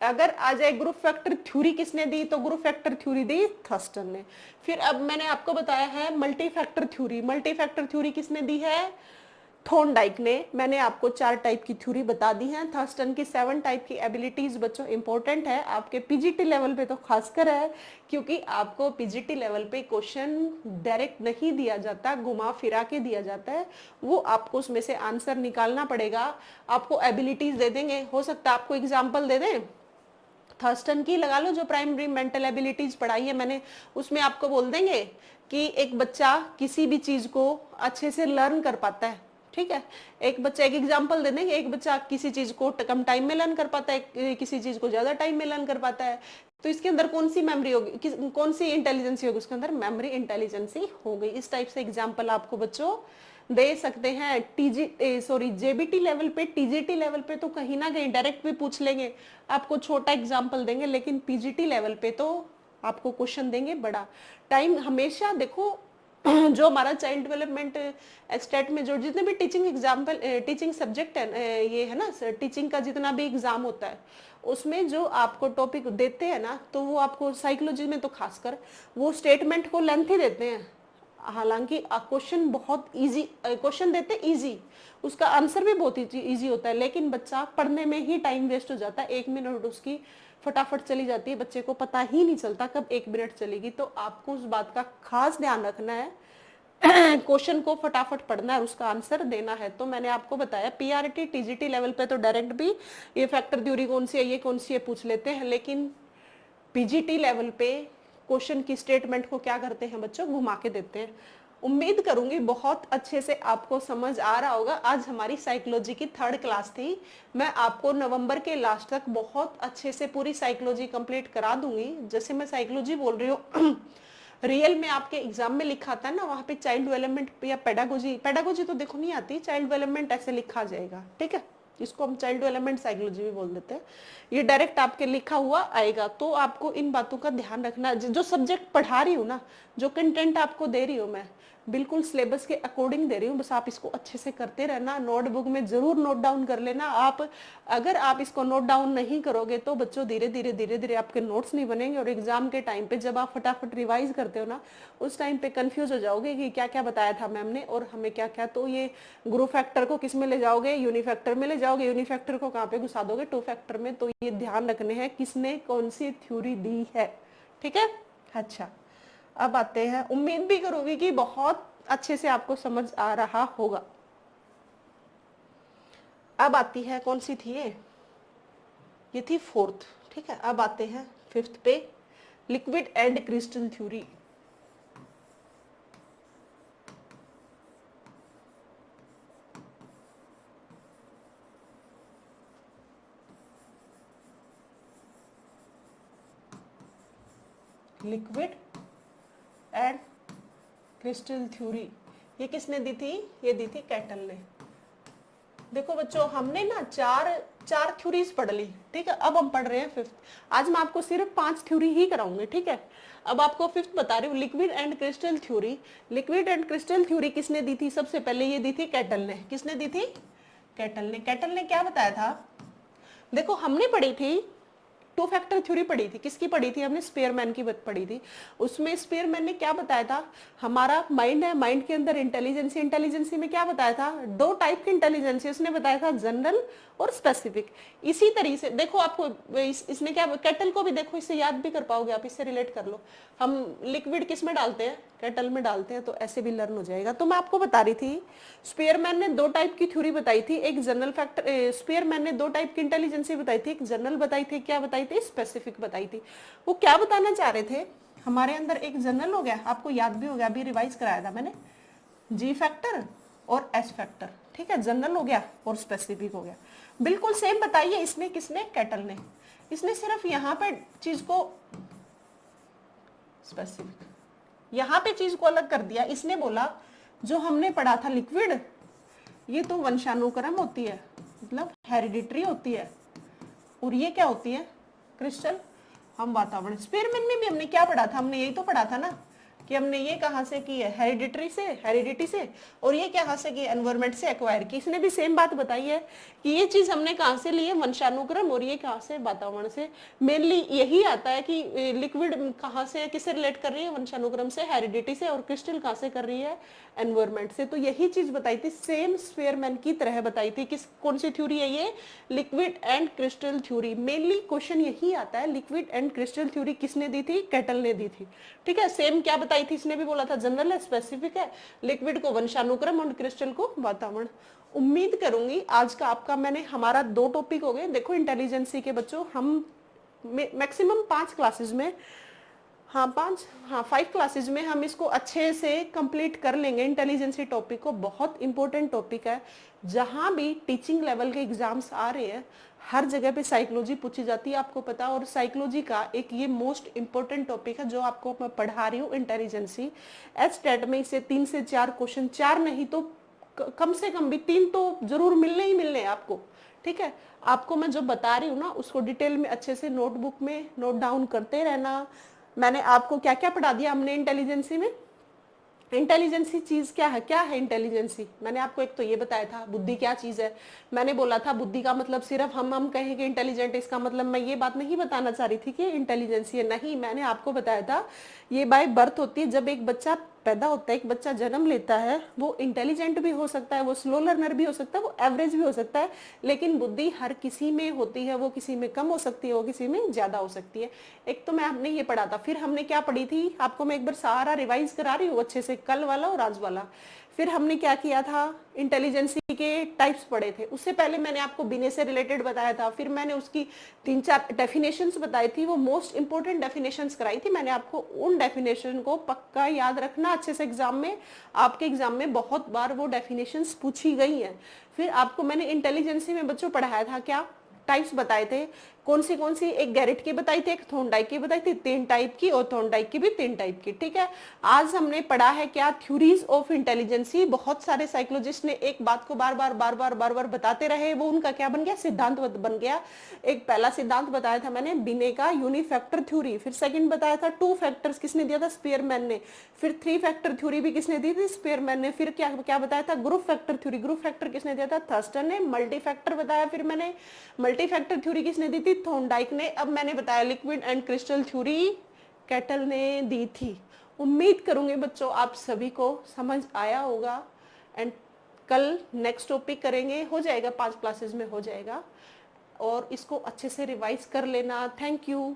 अगर आ जाए ग्रुप फैक्टर थ्योरी किसने दी, तो ग्रुप फैक्टर थ्योरी दी थर्स्टन ने। फिर अब मैंने आपको बताया है मल्टी फैक्टर थ्योरी किसने दी है, थॉर्नडाइक ने। मैंने आपको 4 टाइप की थ्योरी बता दी है। थर्स्टन की 7 टाइप की एबिलिटीज बच्चों इंपॉर्टेंट है, आपके पीजीटी लेवल पे तो खासकर है, क्योंकि आपको पीजीटी लेवल पे क्वेश्चन डायरेक्ट नहीं दिया जाता, घुमा फिरा के दिया जाता है। वो आपको उसमें से आंसर निकालना पड़ेगा। आपको एबिलिटीज दे देंगे, हो सकता है आपको एग्जाम्पल दे दें थर्स्टन की, लगा लो जो प्राइमरी मेंटल एबिलिटीज पढ़ाई है मैंने, उसमें आपको बोल देंगे कि एक बच्चा किसी भी चीज को अच्छे से लर्न कर पाता है। ठीक है, एक बच्चा, एक एग्जांपल दे देंगे, एक बच्चा किसी चीज को कम टाइम में लर्न कर पाता है, किसी चीज को ज्यादा टाइम में लर्न कर पाता है। तो इसके अंदर कौन सी मेमोरी होगी, कौन सी इंटेलिजेंसी होगी, उसके अंदर मेमोरी इंटेलिजेंसी हो गई। इस टाइप से एग्जाम्पल आपको बच्चों दे सकते हैं, जेबीटी लेवल पे, टीजीटी लेवल पे तो कहीं ना कहीं डायरेक्ट भी पूछ लेंगे, आपको छोटा एग्जाम्पल देंगे, लेकिन पीजीटी लेवल पे तो आपको क्वेश्चन देंगे बड़ा। टाइम हमेशा देखो जो हमारा चाइल्ड डेवलपमेंट स्टेट में जो जितने भी टीचिंग सब्जेक्ट है, ये है ना, टीचिंग का जितना भी एग्जाम होता है उसमें जो आपको टॉपिक देते हैं ना, तो वो आपको साइकोलॉजी में तो खासकर वो स्टेटमेंट को लेंथी देते हैं। हालांकि क्वेश्चन बहुत इजी क्वेश्चन देते, इजी, उसका आंसर भी बहुत इजी होता है, लेकिन बच्चा पढ़ने में ही टाइम वेस्ट हो जाता है। 1 मिनट उसकी फटाफट चली जाती है, बच्चे को पता ही नहीं चलता कब 1 मिनट चलेगी। तो आपको उस बात का खास ध्यान रखना है, क्वेश्चन को फटाफट पढ़ना है, उसका आंसर देना है। तो मैंने आपको बताया पीआरटी टीजीटी लेवल पे तो डायरेक्ट भी ये फैक्टर थ्योरी कौन सी है, ये कौन सी है पूछ लेते हैं, लेकिन पीजीटी लेवल पे क्वेश्चन की स्टेटमेंट को क्या करते हैं बच्चों, घुमा के देते हैं। उम्मीद करूंगी बहुत अच्छे से आपको समझ आ रहा होगा। आज हमारी साइकोलॉजी की 3rd क्लास थी। मैं आपको नवंबर के लास्ट तक बहुत अच्छे से पूरी साइकोलॉजी कंप्लीट करा दूंगी। जैसे मैं साइकोलॉजी बोल रही हूँ, रियल में आपके एग्जाम में लिखा था ना, वहां पे चाइल्ड डेवलपमेंट या पेडागोजी तो देखो नहीं आती, चाइल्ड डेवलपमेंट ऐसे लिखा जाएगा, ठीक है, इसको हम चाइल्ड डेवलपमेंट साइकोलॉजी भी बोल देते हैं। ये डायरेक्ट आपके लिखा हुआ आएगा। तो आपको इन बातों का ध्यान रखना, जो सब्जेक्ट पढ़ा रही हूँ ना, जो कंटेंट आपको दे रही हूँ मैं, बिल्कुल सिलेबस के अकॉर्डिंग दे रही हूँ, बस आप इसको अच्छे से करते रहना। नोटबुक में जरूर नोट डाउन कर लेना। आप अगर आप इसको नोट डाउन नहीं करोगे तो बच्चों धीरे धीरे आपके नोट्स नहीं बनेंगे, और एग्जाम के टाइम पे जब आप फटाफट रिवाइज करते हो ना, उस टाइम पे कंफ्यूज हो जाओगे कि क्या क्या बताया था मैम ने और हमें क्या क्या। तो ये ग्रुप फैक्टर को किस में ले जाओगे, यूनिफैक्टर में ले जाओगे, यूनिफैक्टर को कहाँ पे घुसा दोगे, 2 फैक्टर में। तो ये ध्यान रखने हैं किसने कौन सी थ्योरी दी है, ठीक है। अच्छा, अब आते हैं, उम्मीद भी करूंगी कि बहुत अच्छे से आपको समझ आ रहा होगा। अब आती है, कौन सी थी ये थी 4th, ठीक है। अब आते हैं 5th पे, liquid and crystal theory. Liquid and crystal theory ये किसने दी थी, ये दी थी कैटल ने। देखो बच्चों, हमने ना चार थ्योरीज पढ़ ली, ठीक है। अब हम पढ़ रहे हैं 5th। आज मैं आपको सिर्फ 5 थ्योरी ही कराऊंगी, ठीक है। अब आपको 5th बता रही हूँ, liquid and crystal theory. Liquid and crystal theory किसने दी थी, सबसे पहले ये दी थी कैटल ने। किसने दी थी, कैटल ने। कैटल ने क्या बताया था, देखो हमने पढ़ी थी 2 फैक्टर थ्योरी पढ़ी थी। किसकी पढ़ी थी हमने, स्पीयरमैन की पढ़ी थी। उसमें स्पीयरमैन ने क्या बताया था, हमारा माइंड है, माइंड के अंदर इंटेलिजेंसी, इंटेलिजेंसी में क्या बताया था, 2 टाइप की इंटेलिजेंसी उसने बताया था, जनरल और स्पेसिफिक। इसी तरीके से देखो आपको इसने क्या, कैटल को भी देखो, इससे याद भी कर पाओगे आप, इससे रिलेट कर लो। हम लिक्विड किस में डालते हैं, कैटल में डालते हैं, तो ऐसे भी लर्न हो जाएगा। तो मैं आपको बता रही थी, स्पीयरमैन ने 2 टाइप की थ्योरी बताई थी, एक जनरल फैक्टर, स्पीयरमैन ने 2 टाइप की इंटेलिजेंसी बताई थी, एक जनरल बताई थी, क्या बताई थी, स्पेसिफिक बताई थी। वो क्या बताना चाह रहे थे, हमारे अंदर एक जनरल हो गया, आपको याद भी हो गया, अभी रिवाइज कराया था मैंने, जी फैक्टर और एस फैक्टर, ठीक है। जनरल हो गया और स्पेसिफिक हो गया। बिल्कुल सेम बताइए इसने, किसने, कैटल ने। इसने सिर्फ यहाँ पे चीज को स्पेसिफिक, यहाँ पे चीज को अलग कर दिया। इसने बोला जो हमने पढ़ा था लिक्विड, ये तो वंशानुक्रम होती है, मतलब हेरिडिटरी होती है, और ये क्या होती है, क्रिस्टल, हम वातावरण। स्पीयरमैन में भी हमने क्या पढ़ा था, हमने यही तो पढ़ा था ना, कि हमने ये कहाँ से की है, हेरिडिटी से, और ये कहाँ से की, एनवायरमेंट से एक्वायर की। इसने भी सेम बात बताई है कि ये चीज हमने कहाँ से ली है, वंशानुक्रम, और ये कहाँ से, वातावरण से। मेनली यही आता है कि लिक्विड कहाँ से, किससे रिलेट कर रही है, वंशानुक्रम से, हेरिडिटी से, और क्रिस्टल कहाँ से कर रही है, एनवायरमेंट से। तो यही चीज बताई थी, सेम स्पीयरमैन की तरह बताई थी। किस कौन सी थ्योरी है ये, liquid and crystal theory. Mainly question यही आता है, लिक्विड एंड क्रिस्टल थ्योरी किसने दी थी, कैटल ने दी थी, ठीक है। सेम क्या बताई थी, इसने भी बोला था जनरल है, स्पेसिफिक है, लिक्विड को वंशानुक्रम और क्रिस्टल को वातावरण। उम्मीद करूंगी आज का आपका, मैंने हमारा 2 टॉपिक हो गए। देखो इंटेलिजेंसी के बच्चों, हम मैक्सिमम 5 क्लासेस में, हाँ 5 क्लासेस में हम इसको अच्छे से कंप्लीट कर लेंगे। इंटेलिजेंसी टॉपिक को, बहुत इंपॉर्टेंट टॉपिक है। जहां भी टीचिंग लेवल के एग्जाम्स आ रहे हैं, हर जगह पे साइकोलॉजी पूछी जाती है, आपको पता है। और साइकोलॉजी का एक ये मोस्ट इंपॉर्टेंट टॉपिक है जो आपको मैं पढ़ा रही हूँ, इंटेलिजेंसी। एचटेट में इसे 3 से 4 क्वेश्चन, 4 नहीं तो कम से कम भी 3 तो जरूर मिलने ही मिलने हैं आपको, ठीक है। आपको मैं जो बता रही हूँ ना उसको डिटेल में अच्छे से नोटबुक में नोट डाउन करते रहना। मैंने आपको क्या क्या पढ़ा दिया हमने इंटेलिजेंसी में। इंटेलिजेंसी चीज क्या है इंटेलिजेंसी? मैंने आपको एक तो ये बताया था बुद्धि क्या चीज है। मैंने बोला था बुद्धि का मतलब सिर्फ हम कहें कि इंटेलिजेंट, इसका मतलब मैं ये बात नहीं बताना चाह रही थी कि इंटेलिजेंसी है, नहीं। मैंने आपको बताया था ये बाय बर्थ होती है, जब एक बच्चा पैदा होता है, एक बच्चा जन्म लेता है, वो इंटेलिजेंट भी हो सकता है, वो स्लो लर्नर भी हो सकता है, वो एवरेज भी हो सकता है, लेकिन बुद्धि हर किसी में होती है, वो किसी में कम हो सकती है, वो किसी में ज्यादा हो सकती है। एक तो मैं हमने ये पढ़ा था, फिर हमने क्या पढ़ी थी आपको मैं एक बार सारा रिवाइज करा रही हूँ अच्छे से, कल वाला और आज वाला। फिर हमने क्या किया था, इंटेलिजेंसी के टाइप्स पढ़े थे। उससे पहले मैंने आपको बिने से रिलेटेड बताया था, फिर मैंने उसकी 3-4 डेफिनेशंस बताई थी, वो मोस्ट इंपोर्टेंट डेफिनेशंस कराई थी मैंने आपको। उन डेफिनेशन को पक्का याद रखना अच्छे से, एग्जाम में आपके एग्जाम में बहुत बार वो डेफिनेशंस पूछी गई हैं। फिर आपको मैंने इंटेलिजेंसी में बच्चों पढ़ाया था क्या, टाइप्स बताए थे। कौन सी, एक गैरेट की बताई थी, एक थॉर्नडाइक की बताई थी, 3 टाइप की, और थॉर्नडाइक की भी 3 टाइप की, ठीक है। आज हमने पढ़ा है क्या, थ्योरीज ऑफ इंटेलिजेंसी। बहुत सारे साइकोलॉजिस्ट ने एक बात को बार बार बताते रहे, वो उनका क्या बन गया, सिद्धांत बन गया। एक पहला सिद्धांत बताया था मैंने बिने का, यूनिफैक्टर थ्योरी। फिर सेकंड बताया था 2 फैक्टर्स, किसने दिया था, स्पीयरमैन ने। फिर 3 फैक्टर थ्योरी भी किसने दी थी, स्पीयरमैन ने। फिर क्या बताया था, group factor theory, group factor किसने दिया था, थर्स्टन ने। मल्टी फैक्टर बताया फिर मैंने, मल्टी फैक्टर थ्योरी किसने दी थी, थॉर्नडाइक ने। अब मैंने बताया liquid and crystal theory cattle ने दी थी। उम्मीद करूंगी बच्चों आप सभी को समझ आया होगा। एंड कल नेक्स्ट टॉपिक करेंगे, हो जाएगा 5 क्लासेस में हो जाएगा, और इसको अच्छे से रिवाइज कर लेना। Thank you.